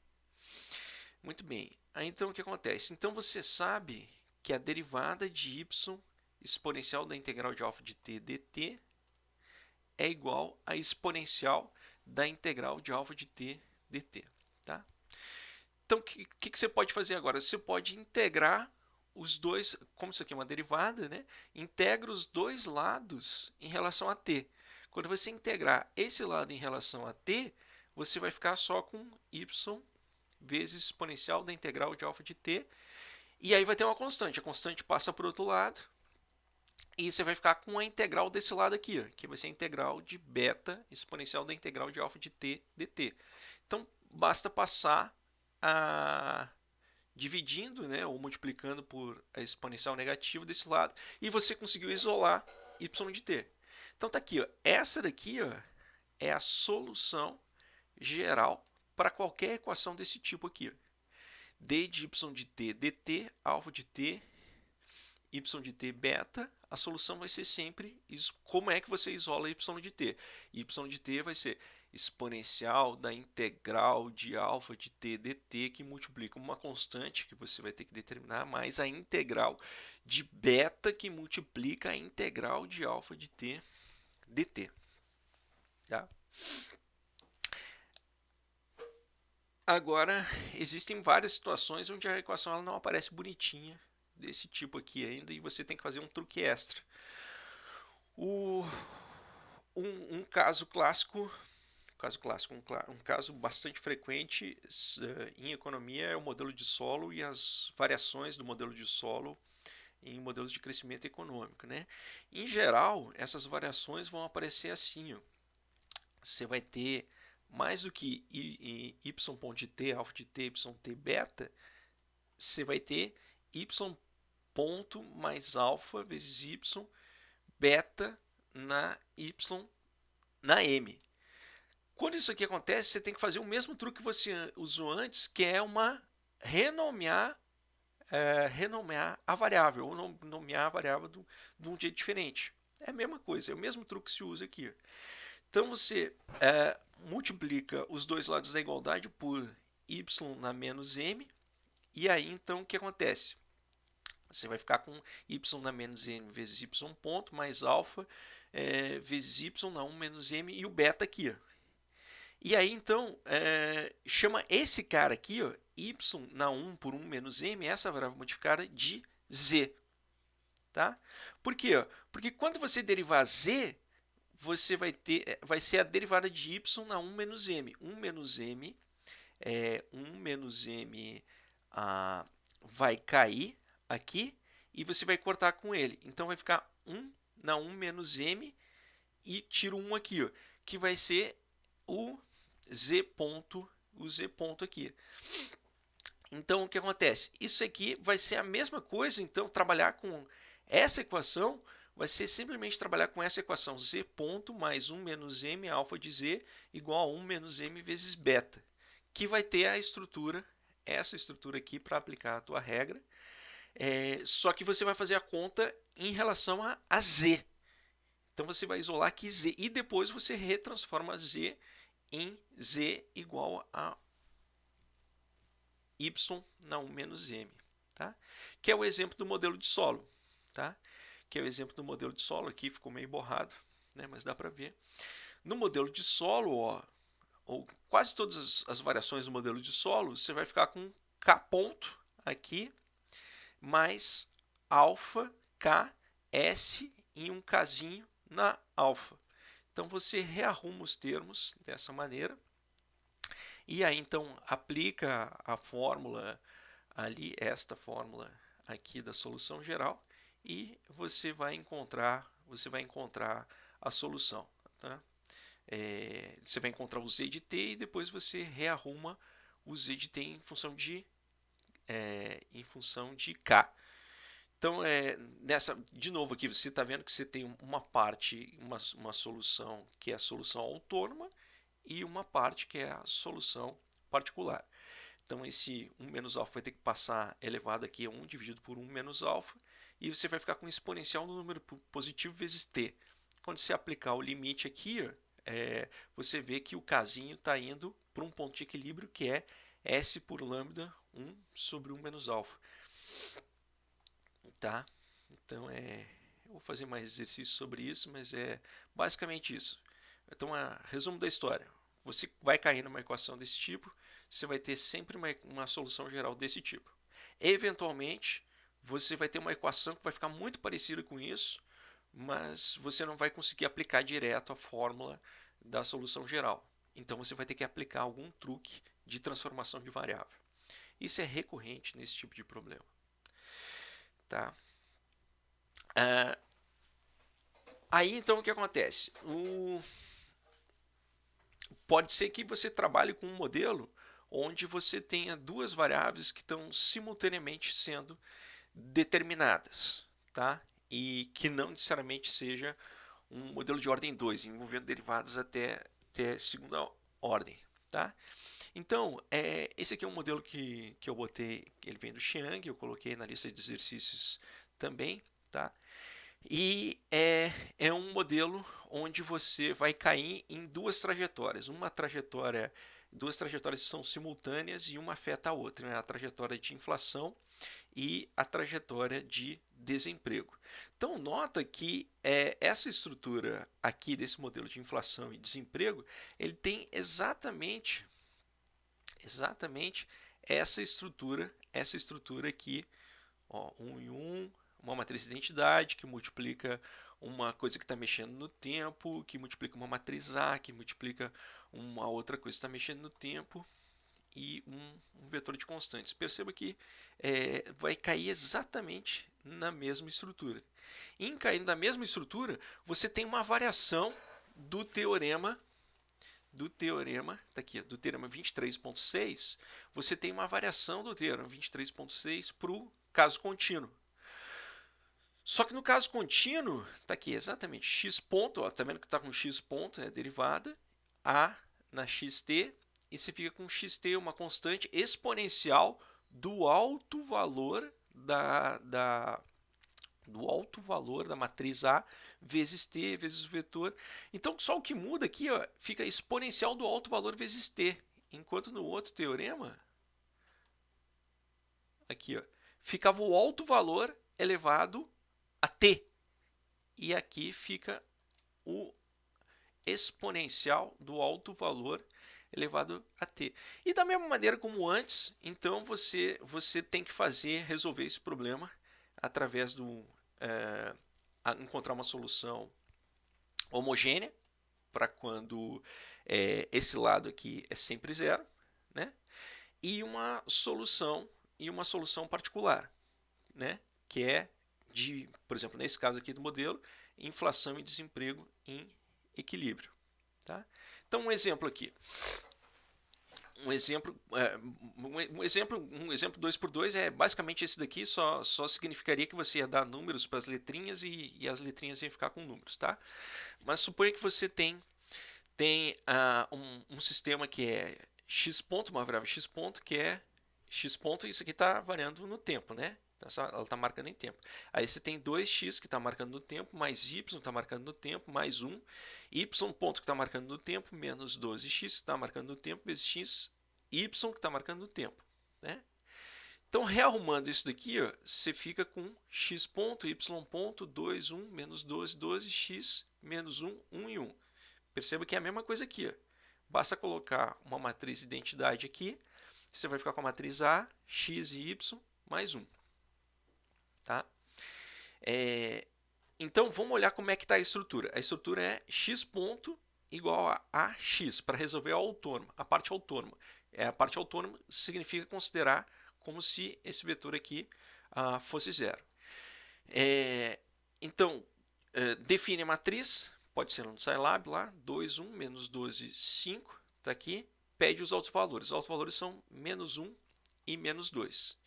Muito bem. Aí então o que acontece? Então você sabe que a derivada de y exponencial da integral de alfa de t dt é igual a exponencial da integral de alfa de t dt. Tá? Então, o que você pode fazer agora? Você pode integrar os dois, como isso aqui é uma derivada, né? Integra os dois lados em relação a t. Quando você integrar esse lado em relação a t, você vai ficar só com y vezes exponencial da integral de alfa de t. E aí vai ter uma constante. A constante passa para o outro lado. E você vai ficar com a integral desse lado aqui, ó, que vai ser a integral de beta exponencial da integral de alfa de t dt. Então, basta passar dividindo, né, ou multiplicando por a exponencial negativa desse lado, e você conseguiu isolar y de t. Então, tá aqui, ó, essa daqui, ó, é a solução geral para qualquer equação desse tipo aqui, ó. d de y de t dt, alfa de t, y de t beta, a solução vai ser sempre como é que você isola y de t. Y de t vai ser exponencial da integral de alfa de t dt, que multiplica uma constante que você vai ter que determinar, mais a integral de beta, que multiplica a integral de alfa de t dt. Tá? Agora, existem várias situações onde a equação ela não aparece bonitinha, desse tipo aqui ainda, e você tem que fazer um truque extra. Um caso clássico, um caso bastante frequente em economia é o modelo de solo e as variações do modelo de solo em modelos de crescimento econômico, né? Em geral, essas variações vão aparecer assim, ó. Você vai ter mais do que y ponto de t, alfa de t, y t beta, você vai ter y ponto mais alfa vezes y beta na y na m. Quando isso aqui acontece, você tem que fazer o mesmo truque que você usou antes, que é renomear a variável, ou nomear a variável de um jeito diferente. É a mesma coisa, é o mesmo truque que se usa aqui. Então você multiplica os dois lados da igualdade por y na menos m, e aí então o que acontece? Você vai ficar com y na menos m vezes y ponto mais alfa vezes y na 1 menos m e o beta aqui. Ó. E aí, então, chama esse cara aqui, ó, y na 1 por 1 menos m, essa variável modificada, de z. Tá? Por quê? Porque quando você derivar z, você vai ser a derivada de y na 1 menos m. 1 menos m, 1 menos m vai cair aqui e você vai cortar com ele. Então, vai ficar 1 na 1 menos m e tiro 1 aqui, ó, que vai ser o z ponto aqui. Então, o que acontece? Isso aqui vai ser a mesma coisa, então, trabalhar com essa equação vai ser simplesmente trabalhar com essa equação, z ponto mais 1 menos m alfa de z igual a 1 menos m vezes beta, que vai ter a estrutura, essa estrutura aqui para aplicar a tua regra, só que você vai fazer a conta em relação a z. Então, você vai isolar aqui z e depois você retransforma z em z igual a y na 1 menos m, tá? Que é o exemplo do modelo de solo, tá? Que é o exemplo do modelo de solo, aqui ficou meio borrado, né? Mas dá para ver. No modelo de solo, ó, ou quase todas as variações do modelo de solo, você vai ficar com k ponto aqui, mais alfa k s em um kzinho na alfa. Então, você rearruma os termos dessa maneira. E aí, então, aplica a fórmula ali, esta fórmula aqui da solução geral, e você vai encontrar a solução. Tá? Você vai encontrar o z de t e depois você rearruma o z de t em função de k. Então, de novo aqui, você está vendo que você tem uma parte, uma solução que é a solução autônoma e uma parte que é a solução particular. Então, esse 1 menos alfa vai ter que passar elevado aqui a 1 dividido por 1 menos alfa, e você vai ficar com exponencial no número positivo vezes t. Quando você aplicar o limite aqui, você vê que o kzinho está indo para um ponto de equilíbrio que é s por lambda 1 sobre 1 menos alfa. Tá? Então, eu vou fazer mais exercícios sobre isso, mas é basicamente isso. Então, resumo da história. Você vai cair numa equação desse tipo, você vai ter sempre uma solução geral desse tipo. Eventualmente, você vai ter uma equação que vai ficar muito parecida com isso, mas você não vai conseguir aplicar direto a fórmula da solução geral. Então, você vai ter que aplicar algum truque de transformação de variável. Isso é recorrente nesse tipo de problema. Tá? Aí, então, o que acontece? Pode ser que você trabalhe com um modelo onde você tenha duas variáveis que estão simultaneamente sendo determinadas, tá? E que não necessariamente seja um modelo de ordem 2, envolvendo derivadas até segunda ordem, tá? Então, esse aqui é um modelo que eu botei, ele vem do Xiang, eu coloquei na lista de exercícios também, tá? E é um modelo onde você vai cair em duas trajetórias. Duas trajetórias são simultâneas e uma afeta a outra, né? A trajetória de inflação e a trajetória de desemprego. Então, nota que essa estrutura aqui desse modelo de inflação e desemprego, ele tem exatamente essa estrutura aqui, ó, 1 em 1, uma matriz de identidade que multiplica uma coisa que está mexendo no tempo, que multiplica uma matriz A, que multiplica uma outra coisa que está mexendo no tempo, e um vetor de constantes. Perceba que vai cair exatamente na mesma estrutura. Em caindo na mesma estrutura, você tem uma variação do teorema tá aqui, do teorema 23.6, você tem uma variação do teorema 23.6 para o caso contínuo. Só que no caso contínuo, está aqui exatamente x ponto, está vendo que está com x ponto, é a derivada, a na xt, e você fica com xt, uma constante exponencial do alto valor da matriz A vezes t vezes o vetor. Então, só o que muda aqui, ó, fica exponencial do alto valor vezes t, enquanto no outro teorema, aqui, ó, ficava o alto valor elevado a t, e aqui fica o exponencial do alto valor elevado a t. E da mesma maneira como antes, então você tem que resolver esse problema através do encontrar uma solução homogênea para quando esse lado aqui é sempre zero, né? E uma solução particular, né? Que é de, por exemplo, nesse caso aqui do modelo, inflação e desemprego em equilíbrio, tá? Então um exemplo aqui. Um exemplo 2x2 é basicamente esse daqui, só significaria que você ia dar números para as letrinhas e as letrinhas iam ficar com números, tá? Mas suponha que você tem um sistema que é x ponto, uma variável x ponto, que é x ponto, isso aqui está variando no tempo, né? Então, ela está marcando em tempo. Aí você tem 2x que está marcando no tempo, mais y que está marcando no tempo, mais 1, y ponto que está marcando no tempo, menos 12x que está marcando no tempo, vezes x, y que está marcando no tempo, né? Então, rearrumando isso daqui, ó, você fica com x ponto, y ponto, 2, 1, menos 12, 12, x, menos 1, 1 e 1. Perceba que é a mesma coisa aqui, ó. Basta colocar uma matriz de identidade aqui, você vai ficar com a matriz A, x e y, mais 1. Tá? Então, vamos olhar como é que está a estrutura. A estrutura é x ponto igual a AX, para resolver a autônoma, a parte autônoma. A parte autônoma significa considerar como se esse vetor aqui fosse zero. Então, define a matriz, pode ser no Scilab lá, 2, 1, menos 12, 5, está aqui. Pede os altos valores. Os altos valores são menos 1 e menos 2.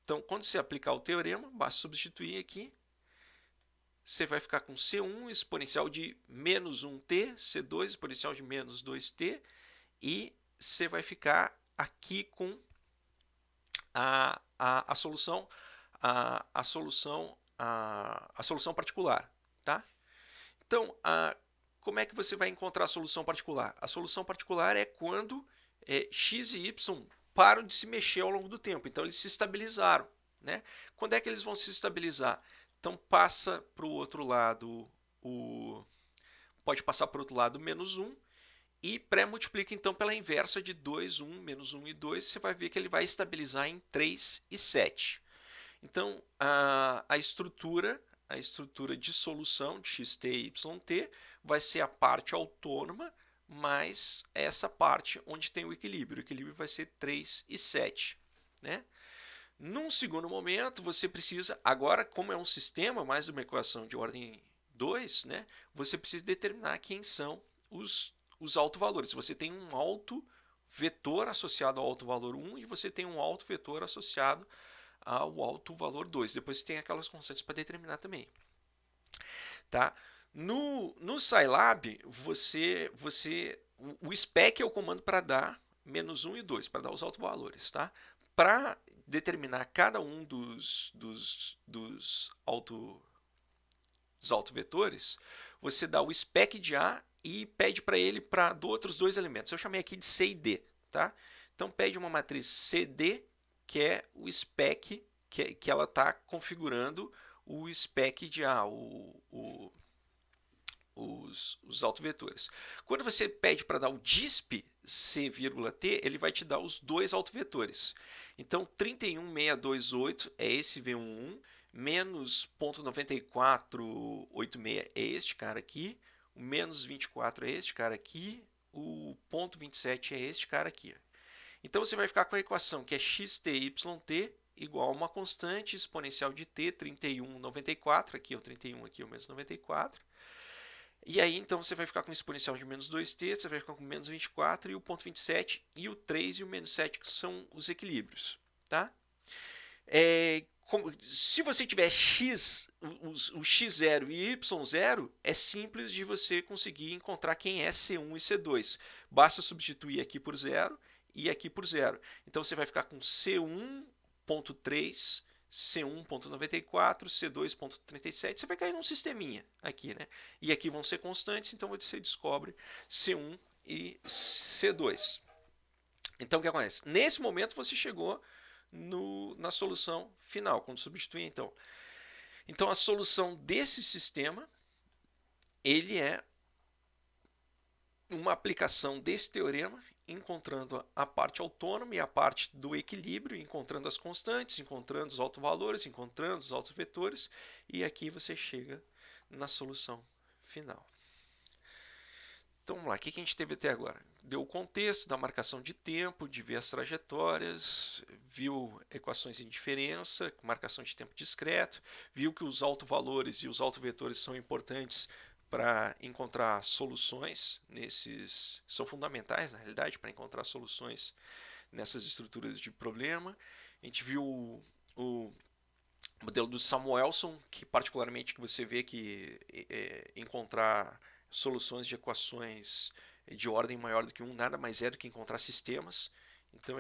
Então, quando você aplicar o teorema, basta substituir aqui. Você vai ficar com C1 exponencial de menos 1t, C2 exponencial de menos 2t, e você vai ficar aqui com a solução particular, tá? Então, como é que você vai encontrar a solução particular? A solução particular é quando x e y param de se mexer ao longo do tempo. Então, eles se estabilizaram, né? Quando é que eles vão se estabilizar? Então, passa para o outro lado, pode passar para o outro lado menos 1, e pré-multiplica então pela inversa de 2, 1, menos 1 e 2, você vai ver que ele vai estabilizar em 3 e 7. Então, a estrutura de solução de xt e yt vai ser a parte autônoma mais essa parte onde tem o equilíbrio. O equilíbrio vai ser 3 e 7. Né? Num segundo momento, você precisa, agora como é um sistema, mais de uma equação de ordem 2, né, você precisa determinar quem são os autovalores. Você tem um alto vetor associado ao alto valor 1 e você tem um alto vetor associado ao alto valor 2. Depois você tem aquelas constantes para determinar também. Tá? No Scilab, o spec é o comando para dar menos 1 e 2, para dar os autovalores. Tá? Para determinar cada um dos autovetores, você dá o spec de A e pede para ele para outros dois elementos. Eu chamei aqui de C e D. Tá? Então, pede uma matriz CD, que é o spec, que ela está configurando o spec de A, os autovetores. Quando você pede para dar o disp C,T, ele vai te dar os dois autovetores. Então, 31628 é esse V11, menos 0.9486 é este cara aqui, o menos 24 é este cara aqui, o ponto 27 é este cara aqui. Então, você vai ficar com a equação que é xtyt igual a uma constante exponencial de t, 3194, aqui é o 31, aqui é o menos 94. E aí, então, você vai ficar com um exponencial de menos 2t, você vai ficar com menos 24, e o ponto 27, e o 3 e o menos 7, que são os equilíbrios. Tá? Se você tiver x, o x0 e y0, é simples de você conseguir encontrar quem é C1 e C2. Basta substituir aqui por 0 e aqui por 0. Então, você vai ficar com C1.3, C1.94, C2.37, você vai cair num sisteminha aqui, né? E aqui vão ser constantes, então você descobre C1 e C2. Então, o que acontece? Nesse momento, você chegou na solução final, quando substituir, então. Então, a solução desse sistema ele é uma aplicação desse teorema, encontrando a parte autônoma e a parte do equilíbrio, encontrando as constantes, encontrando os autovalores, encontrando os autovetores, e aqui você chega na solução final. Então vamos lá, o que a gente teve até agora? Deu o contexto da marcação de tempo, de ver as trajetórias, viu equações em diferença, marcação de tempo discreto, viu que os autovalores e os autovetores são importantes para encontrar soluções nesses, são fundamentais na realidade para encontrar soluções nessas estruturas de problema. A gente viu o modelo do Samuelson, que particularmente que você vê que encontrar soluções de equações de ordem maior do que 1 nada mais é do que encontrar sistemas. Então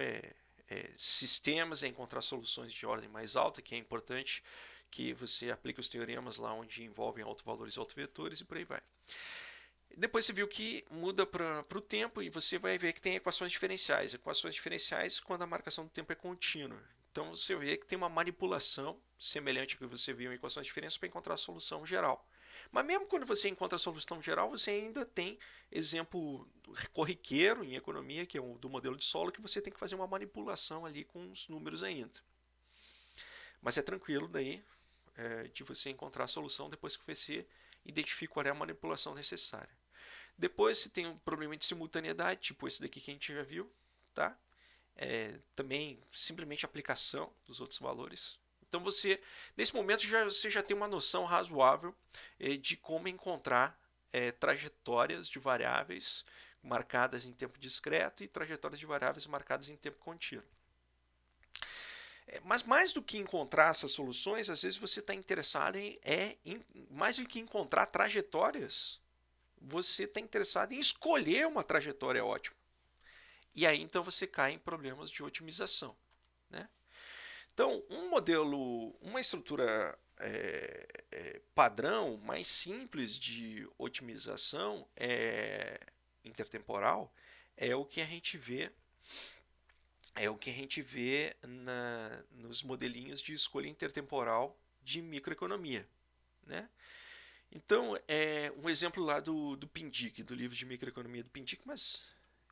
sistemas é encontrar soluções de ordem mais alta, que é importante que você aplique os teoremas lá onde envolvem autovalores e autovetores e por aí vai. Depois você viu que muda para o tempo e você vai ver que tem equações diferenciais. Equações diferenciais quando a marcação do tempo é contínua. Então você vê que tem uma manipulação semelhante ao que você viu em equações de diferença para encontrar a solução geral. Mas mesmo quando você encontra a solução geral, você ainda tem exemplo corriqueiro em economia, que é o do modelo de Solow, que você tem que fazer uma manipulação ali com os números ainda. Mas é tranquilo daí de você encontrar a solução depois que você identifica qual é a manipulação necessária. Depois você tem um problema de simultaneidade, tipo esse daqui que a gente já viu, tá? Também simplesmente aplicação dos outros valores. Então você, nesse momento, você já tem uma noção razoável de como encontrar trajetórias de variáveis marcadas em tempo discreto e trajetórias de variáveis marcadas em tempo contínuo. Mas mais do que encontrar essas soluções, às vezes você está interessado mais do que encontrar trajetórias, você está interessado em escolher uma trajetória ótima. E aí então você cai em problemas de otimização, né? Então, um modelo, uma estrutura padrão, mais simples de otimização intertemporal é o que a gente vê nos modelinhos de escolha intertemporal de microeconomia, né? Então, um exemplo lá do Pindyck, do livro de microeconomia do Pindyck, mas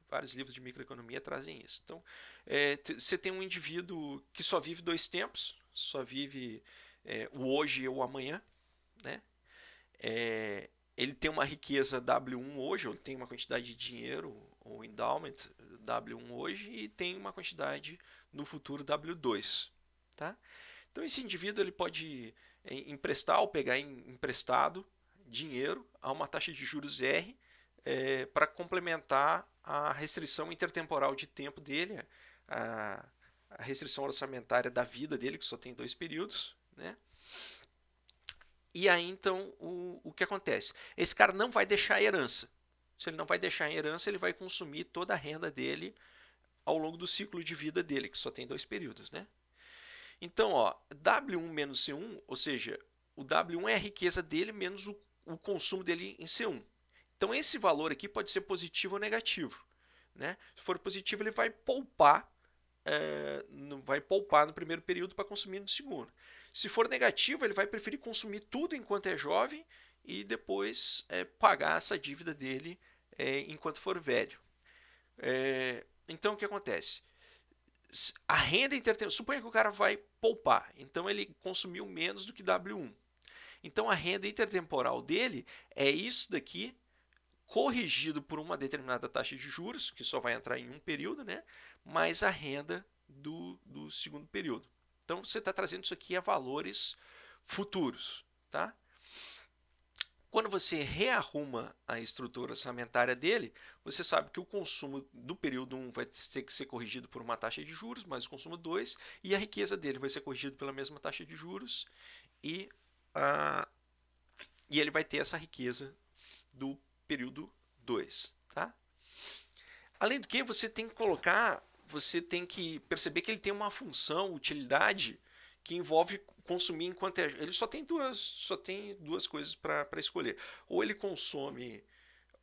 vários livros de microeconomia trazem isso. Então, você tem um indivíduo que só vive 2 tempos, só vive o hoje e o amanhã, né? Ele tem uma riqueza W1 hoje, ele tem uma quantidade de dinheiro, ou endowment W1 hoje, e tem uma quantidade no futuro W2. Tá? Então esse indivíduo ele pode emprestar ou pegar emprestado dinheiro a uma taxa de juros R para complementar a restrição intertemporal de tempo dele, a restrição orçamentária da vida dele, que só tem 2 períodos, né? E aí, então, o que acontece? Esse cara não vai deixar herança. Se ele não vai deixar herança, ele vai consumir toda a renda dele ao longo do ciclo de vida dele, que só tem 2 períodos, né? Então, ó, W1 menos C1, ou seja, o W1 é a riqueza dele menos o consumo dele em C1. Então, esse valor aqui pode ser positivo ou negativo, né? Se for positivo, ele vai poupar no primeiro período para consumir no segundo. Se for negativo, ele vai preferir consumir tudo enquanto é jovem e depois pagar essa dívida dele enquanto for velho. Então, o que acontece? A renda intertemporal, suponha que o cara vai poupar, então ele consumiu menos do que W1. Então, a renda intertemporal dele é isso daqui, corrigido por uma determinada taxa de juros, que só vai entrar em um período, né? Mais a renda do segundo período. Então você está trazendo isso aqui a valores futuros, tá? Quando você rearruma a estrutura orçamentária dele, você sabe que o consumo do período 1 vai ter que ser corrigido por uma taxa de juros, mais o consumo 2, e a riqueza dele vai ser corrigida pela mesma taxa de juros, e ele vai ter essa riqueza do período 2, tá? Além do que, você tem que perceber que ele tem uma função, utilidade, que envolve consumir enquanto ele só tem duas coisas para escolher. Ou ele consome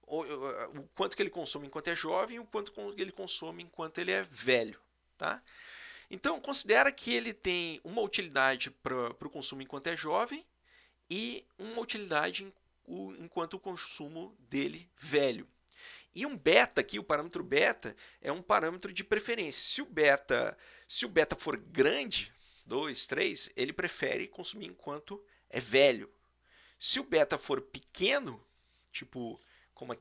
o quanto que ele consome enquanto é jovem e o quanto ele consome enquanto ele é velho, tá? Então considera que ele tem uma utilidade para o consumo enquanto é jovem e uma utilidade enquanto o consumo dele velho. E um beta aqui, o parâmetro beta, é um parâmetro de preferência. Se o beta for grande, 2, 3, ele prefere consumir enquanto é velho. Se o beta for pequeno, tipo, como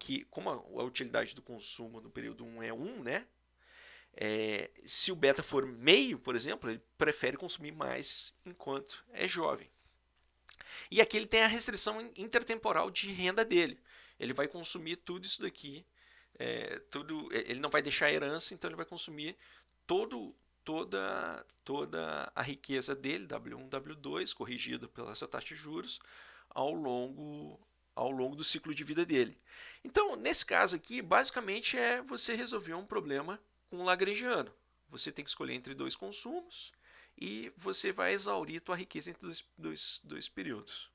a utilidade do consumo no período 1 é 1, né? Se o beta for meio, por exemplo, ele prefere consumir mais enquanto é jovem. E aqui ele tem a restrição intertemporal de renda dele. Ele vai consumir tudo isso daqui, ele não vai deixar herança, então ele vai consumir toda a riqueza dele, W1, W2, corrigida pela essa taxa de juros, ao longo do ciclo de vida dele. Então, nesse caso aqui, basicamente é você resolver um problema com o lagrangiano. Você tem que escolher entre dois consumos e você vai exaurir tua riqueza entre dois períodos.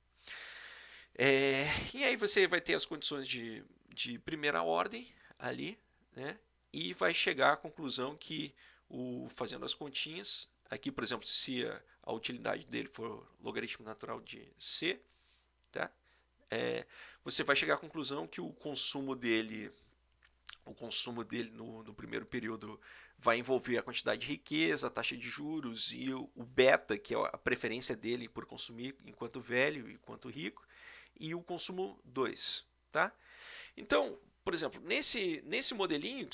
E aí você vai ter as condições de primeira ordem ali, né? E vai chegar à conclusão que, fazendo as continhas, aqui, por exemplo, se a utilidade dele for logaritmo natural de C, tá? Você vai chegar à conclusão que o consumo dele no primeiro período vai envolver a quantidade de riqueza, a taxa de juros e o beta, que é a preferência dele por consumir enquanto velho e enquanto rico, e o consumo 2. Tá? Então, por exemplo, nesse modelinho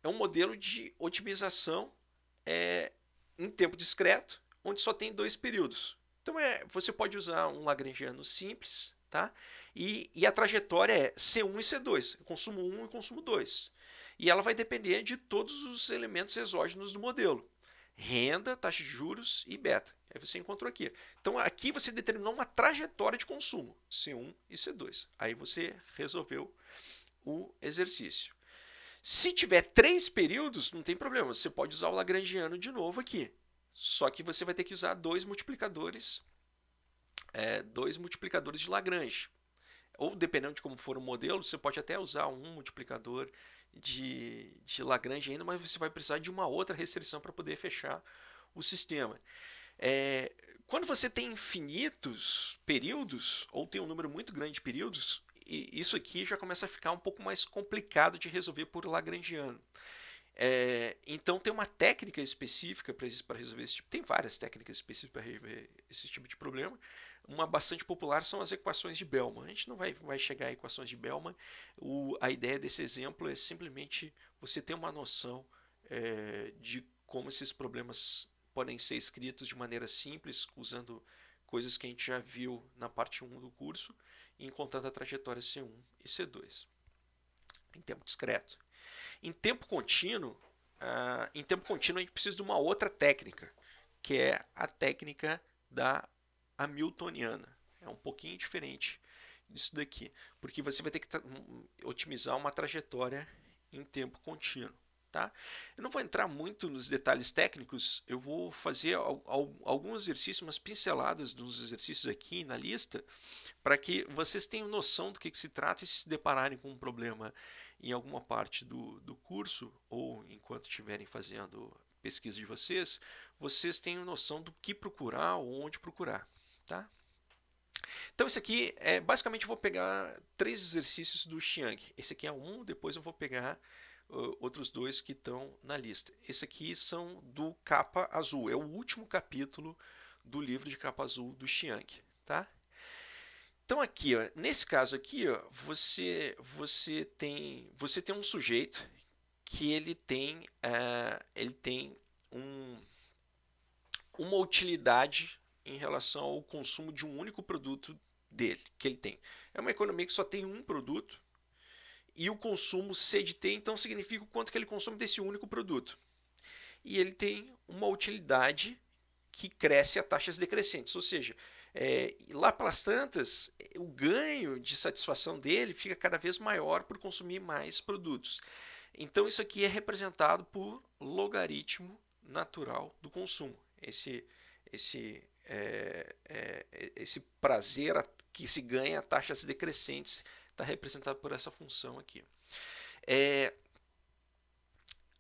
é um modelo de otimização em tempo discreto, onde só tem dois períodos. Então você pode usar um lagrangiano simples, tá? E a trajetória é C1 e C2, consumo 1 e consumo 2. E ela vai depender de todos os elementos exógenos do modelo. Renda, taxa de juros e beta. Aí você encontrou aqui. Então aqui você determinou uma trajetória de consumo, C1 e C2. Aí você resolveu o exercício. Se tiver 3 períodos, não tem problema. Você pode usar o lagrangiano de novo aqui. Só que você vai ter que usar dois multiplicadores de Lagrange. Ou dependendo de como for o modelo, você pode até usar um multiplicador de Lagrange ainda, mas você vai precisar de uma outra restrição para poder fechar o sistema. Quando você tem infinitos períodos, ou tem um número muito grande de períodos, isso aqui já começa a ficar um pouco mais complicado de resolver por lagrangiano. Então tem uma técnica específica para resolver esse tipo. Tem várias técnicas específicas para resolver esse tipo de problema. Uma bastante popular são as equações de Bellman. A gente não vai chegar a equações de Bellman. A ideia desse exemplo é simplesmente você ter uma noção de como esses problemas podem ser escritos de maneira simples, usando coisas que a gente já viu na parte 1 do curso, e encontrando a trajetória C1 e C2 em tempo discreto. Em tempo contínuo, a gente precisa de uma outra técnica, que é a técnica da Hamiltoniana. É um pouquinho diferente disso daqui, porque você vai ter que otimizar uma trajetória em tempo contínuo. Tá? Eu não vou entrar muito nos detalhes técnicos, eu vou fazer alguns exercícios, umas pinceladas dos exercícios aqui na lista, para que vocês tenham noção do que se trata e se depararem com um problema em alguma parte do curso, ou enquanto estiverem fazendo pesquisa de vocês tenham noção do que procurar ou onde procurar. Tá? Então, esse aqui, basicamente, eu vou pegar 3 exercícios do Chiang. Esse aqui é um, depois eu vou pegar outros 2 que estão na lista. Esse aqui são do Capa Azul, é o último capítulo do livro de Capa Azul do Chiang. Tá? Então aqui, ó, nesse caso aqui, ó, você tem um sujeito que ele tem uma utilidade em relação ao consumo de um único produto dele, que ele tem. É uma economia que só tem um produto e o consumo C de T, então significa o quanto que ele consome desse único produto. E ele tem uma utilidade que cresce a taxas decrescentes, ou seja, lá pelas tantas, o ganho de satisfação dele fica cada vez maior por consumir mais produtos. Então isso aqui é representado por logaritmo natural do consumo. Esse prazer que se ganha a taxas decrescentes está representado por essa função aqui.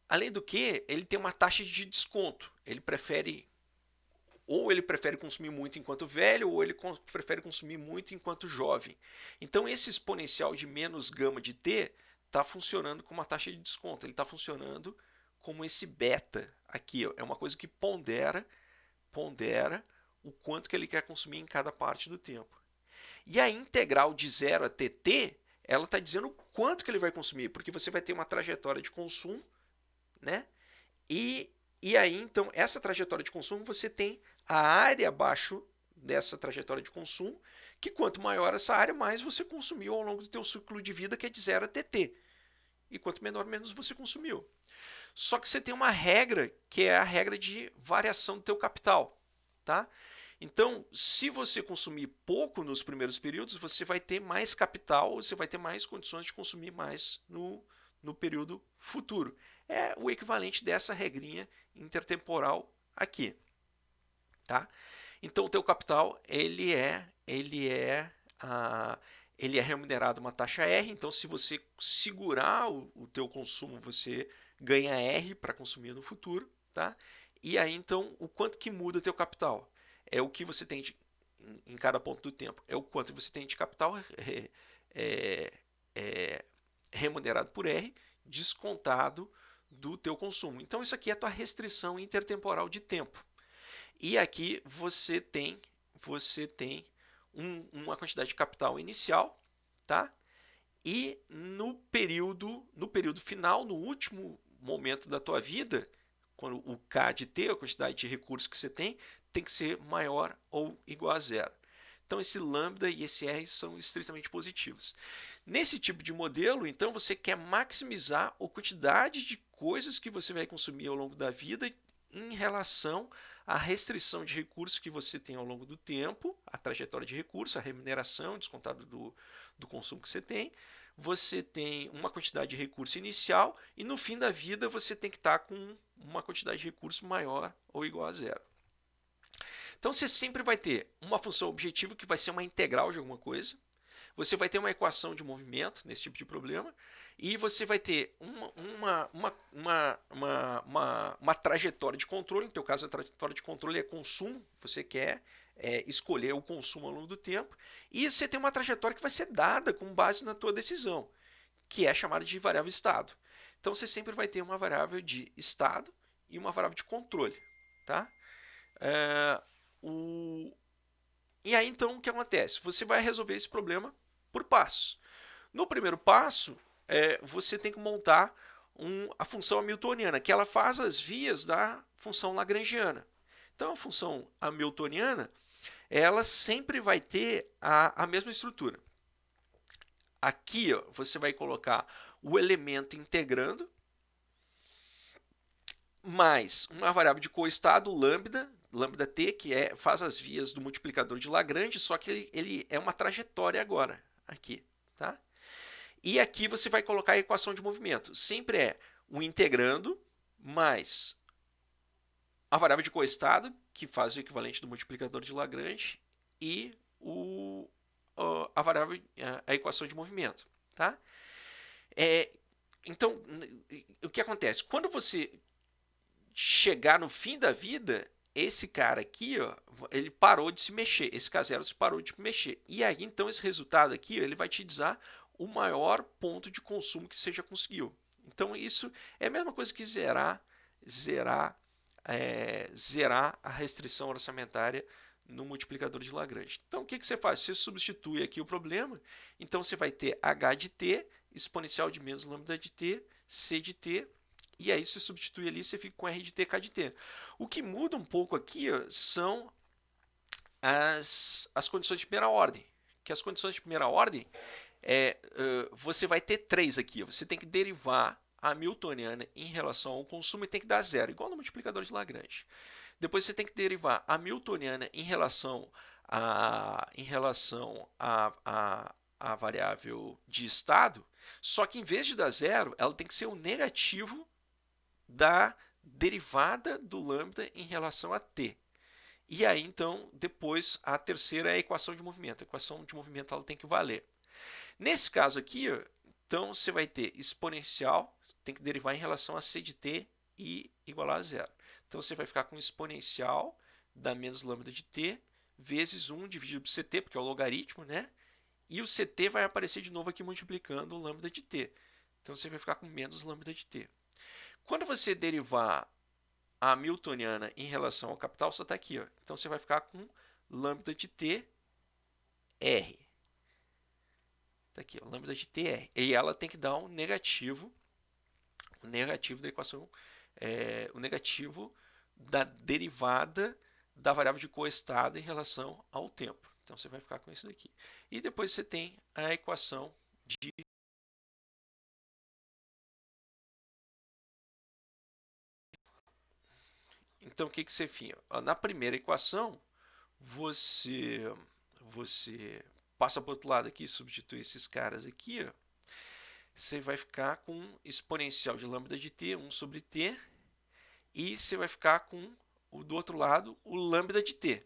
Além do que, ele tem uma taxa de desconto. Ele prefere ou ele prefere consumir muito enquanto velho, ou ele prefere consumir muito enquanto jovem. Então esse exponencial de menos gama de t está funcionando como uma taxa de desconto, ele está funcionando como esse beta aqui, ó. É uma coisa que pondera o quanto que ele quer consumir em cada parte do tempo. E a integral de 0 a tt, ela está dizendo o quanto que ele vai consumir, porque você vai ter uma trajetória de consumo, né? E aí, então, essa trajetória de consumo, você tem a área abaixo dessa trajetória de consumo, que quanto maior essa área, mais você consumiu ao longo do teu ciclo de vida, que é de 0 a tt. E quanto menor, menos você consumiu. Só que você tem uma regra, que é a regra de variação do teu capital, tá? Então, se você consumir pouco nos primeiros períodos, você vai ter mais capital, você vai ter mais condições de consumir mais no período futuro. É o equivalente dessa regrinha intertemporal aqui, tá? Então, o teu capital ele é remunerado uma taxa R. Então, se você segurar o teu consumo, você ganha R para consumir no futuro, tá? E aí, então, o quanto que muda o teu capital? É o que você tem em cada ponto do tempo. É o quanto você tem de capital remunerado por R, descontado do teu consumo. Então, isso aqui é a tua restrição intertemporal de tempo. E aqui você tem uma quantidade de capital inicial, tá? E no período final, no último momento da tua vida, quando o K de T, a quantidade de recursos que você tem que ser maior ou igual a zero. Então esse lambda e esse R são estritamente positivos. Nesse tipo de modelo, então você quer maximizar a quantidade de coisas que você vai consumir ao longo da vida em relação à restrição de recursos que você tem ao longo do tempo, a trajetória de recursos, a remuneração descontado do consumo que você tem. Você tem uma quantidade de recurso inicial e no fim da vida você tem que estar com uma quantidade de recurso maior ou igual a zero. Então você sempre vai ter uma função objetiva que vai ser uma integral de alguma coisa. Você vai ter uma equação de movimento nesse tipo de problema. E você vai ter uma trajetória de controle. No teu caso, a trajetória de controle é consumo. Você quer escolher o consumo ao longo do tempo. E você tem uma trajetória que vai ser dada com base na tua decisão, que é chamada de variável estado. Então você sempre vai ter uma variável de estado e uma variável de controle. Tá? E aí então o que acontece? Você vai resolver esse problema por passos. No primeiro passo, você tem que montar a função hamiltoniana, que ela faz as vias da função lagrangiana. Então a função hamiltoniana, ela sempre vai ter a mesma estrutura. Aqui, ó, você vai colocar o elemento integrando, mais uma variável de coestado, lambda t, que faz as vias do multiplicador de Lagrange, só que ele é uma trajetória agora, aqui, tá? E aqui você vai colocar a equação de movimento. Sempre é o integrando mais a variável de coestado, que faz o equivalente do multiplicador de Lagrange, e a variável, a equação de movimento, tá? Então, o que acontece? Quando você chegar no fim da vida, esse cara aqui, ó, ele parou de se mexer, esse K0 parou de mexer. E aí, então, esse resultado aqui, ó, ele vai te dizer o maior ponto de consumo que você já conseguiu. Então, isso é a mesma coisa que zerar a restrição orçamentária no multiplicador de Lagrange. Então, o que você faz? Você substitui aqui o problema, então você vai ter h de t, exponencial de menos lambda de t, c de t, e aí você substitui ali, você fica com R de t, K de t. O que muda um pouco aqui, ó, são as condições de primeira ordem. Que as condições de primeira ordem, você vai ter 3 aqui. Você tem que derivar a hamiltoniana em relação ao consumo e tem que dar zero, igual no multiplicador de Lagrange. Depois você tem que derivar a hamiltoniana em relação à variável de estado, só que em vez de dar zero, ela tem que ser o negativo da derivada do lambda em relação a t. E aí, então, depois, a terceira é a equação de movimento. A equação de movimento ela tem que valer. Nesse caso aqui, ó, então, você vai ter exponencial, tem que derivar em relação a c de t e igualar a zero. Então, você vai ficar com exponencial dá menos lambda de t, vezes 1 dividido por ct, porque é o logaritmo, né? E o ct vai aparecer de novo aqui multiplicando o lambda de t. Então você vai ficar com menos lambda de t. Quando você derivar a hamiltoniana em relação ao capital, só está aqui. Ó. Então você vai ficar com lambda de t r. Está aqui, ó, lambda de t r. E ela tem que dar um negativo, o negativo da equação, o negativo da derivada da variável de coestado em relação ao tempo. Então você vai ficar com isso daqui. E depois você tem a equação de então, o que você faz? Na primeira equação, você passa para o outro lado aqui, substitui esses caras aqui, ó, você vai ficar com exponencial de lambda de t, 1 sobre t, e você vai ficar com, do outro lado, o lambda de t.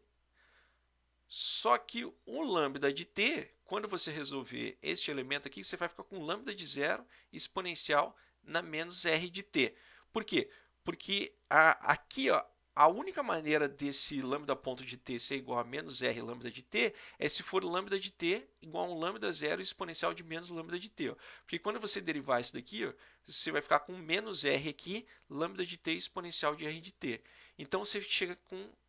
Só que o lambda de t, quando você resolver este elemento aqui, você vai ficar com lambda de zero exponencial na menos r de t. Por quê? Porque aqui, ó, a única maneira desse lambda ponto de t ser igual a menos r lambda de t é se for lambda de t igual a um lambda zero exponencial de menos lambda de t. Ó. Porque quando você derivar isso daqui, ó, você vai ficar com menos r aqui, lambda de t exponencial de r de t. Então você chega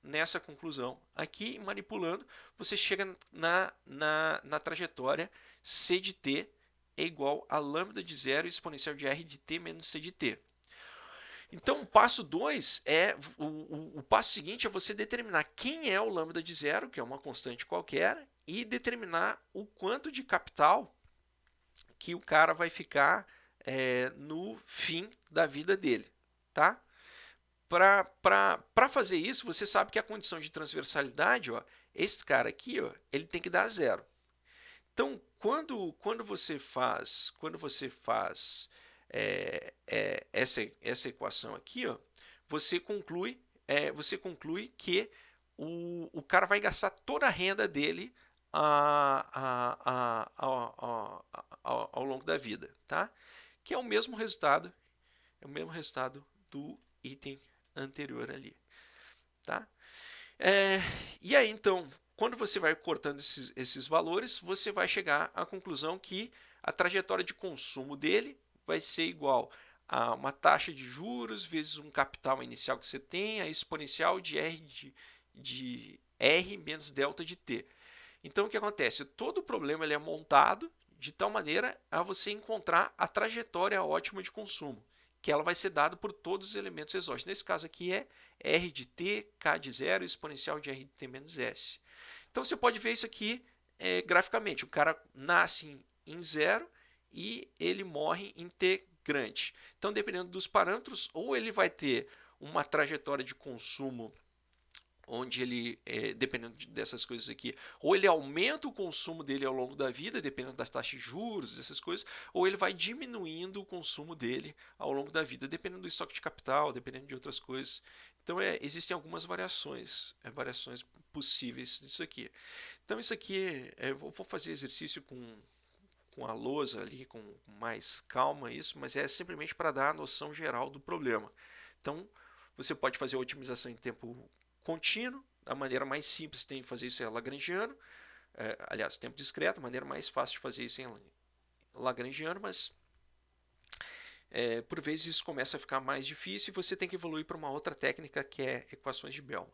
nessa conclusão aqui, manipulando, você chega na trajetória c de t é igual a lambda de zero exponencial de r de t menos c de t. Então, o passo 2 é o passo seguinte é você determinar quem é o lambda de zero, que é uma constante qualquer, e determinar o quanto de capital que o cara vai ficar no fim da vida dele, tá? Para fazer isso, você sabe que a condição de transversalidade, ó, esse cara aqui, ó, ele tem que dar zero. Então, quando você faz essa equação aqui, ó, você conclui que o cara vai gastar toda a renda dele ao longo da vida, tá? Que é o mesmo resultado do item anterior ali, tá? E aí, então, quando você vai cortando esses valores, você vai chegar à conclusão que a trajetória de consumo dele vai ser igual a uma taxa de juros vezes um capital inicial que você tem, a exponencial de R menos delta de T. Então, o que acontece? Todo o problema ele é montado de tal maneira a você encontrar a trajetória ótima de consumo, que ela vai ser dada por todos os elementos exógenos. Nesse caso aqui é R de t, K de zero, exponencial de R de t menos S. Então você pode ver isso aqui graficamente. O cara nasce em zero e ele morre integrante. Então, dependendo dos parâmetros, ou ele vai ter uma trajetória de consumo onde ele, dependendo dessas coisas aqui, ou ele aumenta o consumo dele ao longo da vida, dependendo das taxas de juros, dessas coisas, ou ele vai diminuindo o consumo dele ao longo da vida, dependendo do estoque de capital, dependendo de outras coisas. Então, existem algumas variações possíveis disso aqui. Então, isso aqui, eu vou fazer exercício com a lousa ali, com mais calma isso, mas é simplesmente para dar a noção geral do problema. Então, você pode fazer a otimização em tempo contínuo, a maneira mais simples de fazer isso é lagrangiano, aliás, tempo discreto, a maneira mais fácil de fazer isso é lagrangiano, mas por vezes isso começa a ficar mais difícil e você tem que evoluir para uma outra técnica que é equações de Bellman.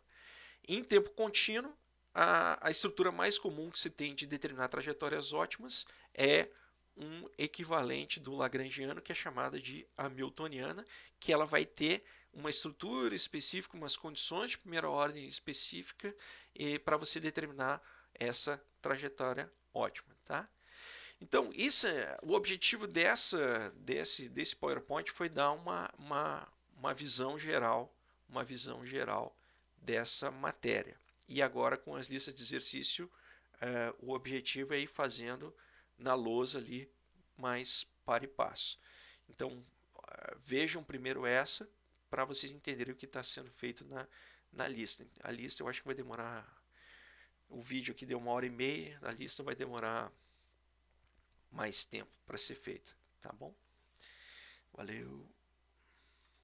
Em tempo contínuo, a estrutura mais comum que se tem de determinar trajetórias ótimas é um equivalente do lagrangiano, que é chamada de hamiltoniana, que ela vai ter uma estrutura específica, umas condições de primeira ordem específica para você determinar essa trajetória ótima, tá? Então, o objetivo desse PowerPoint foi dar uma visão geral dessa matéria. E agora, com as listas de exercício, o objetivo é ir fazendo na lousa ali, mais para e passo. Então, vejam primeiro essa, para vocês entenderem o que está sendo feito na lista. A lista eu acho que vai demorar... O vídeo aqui deu 1h30, a lista vai demorar mais tempo para ser feita, tá bom? Valeu!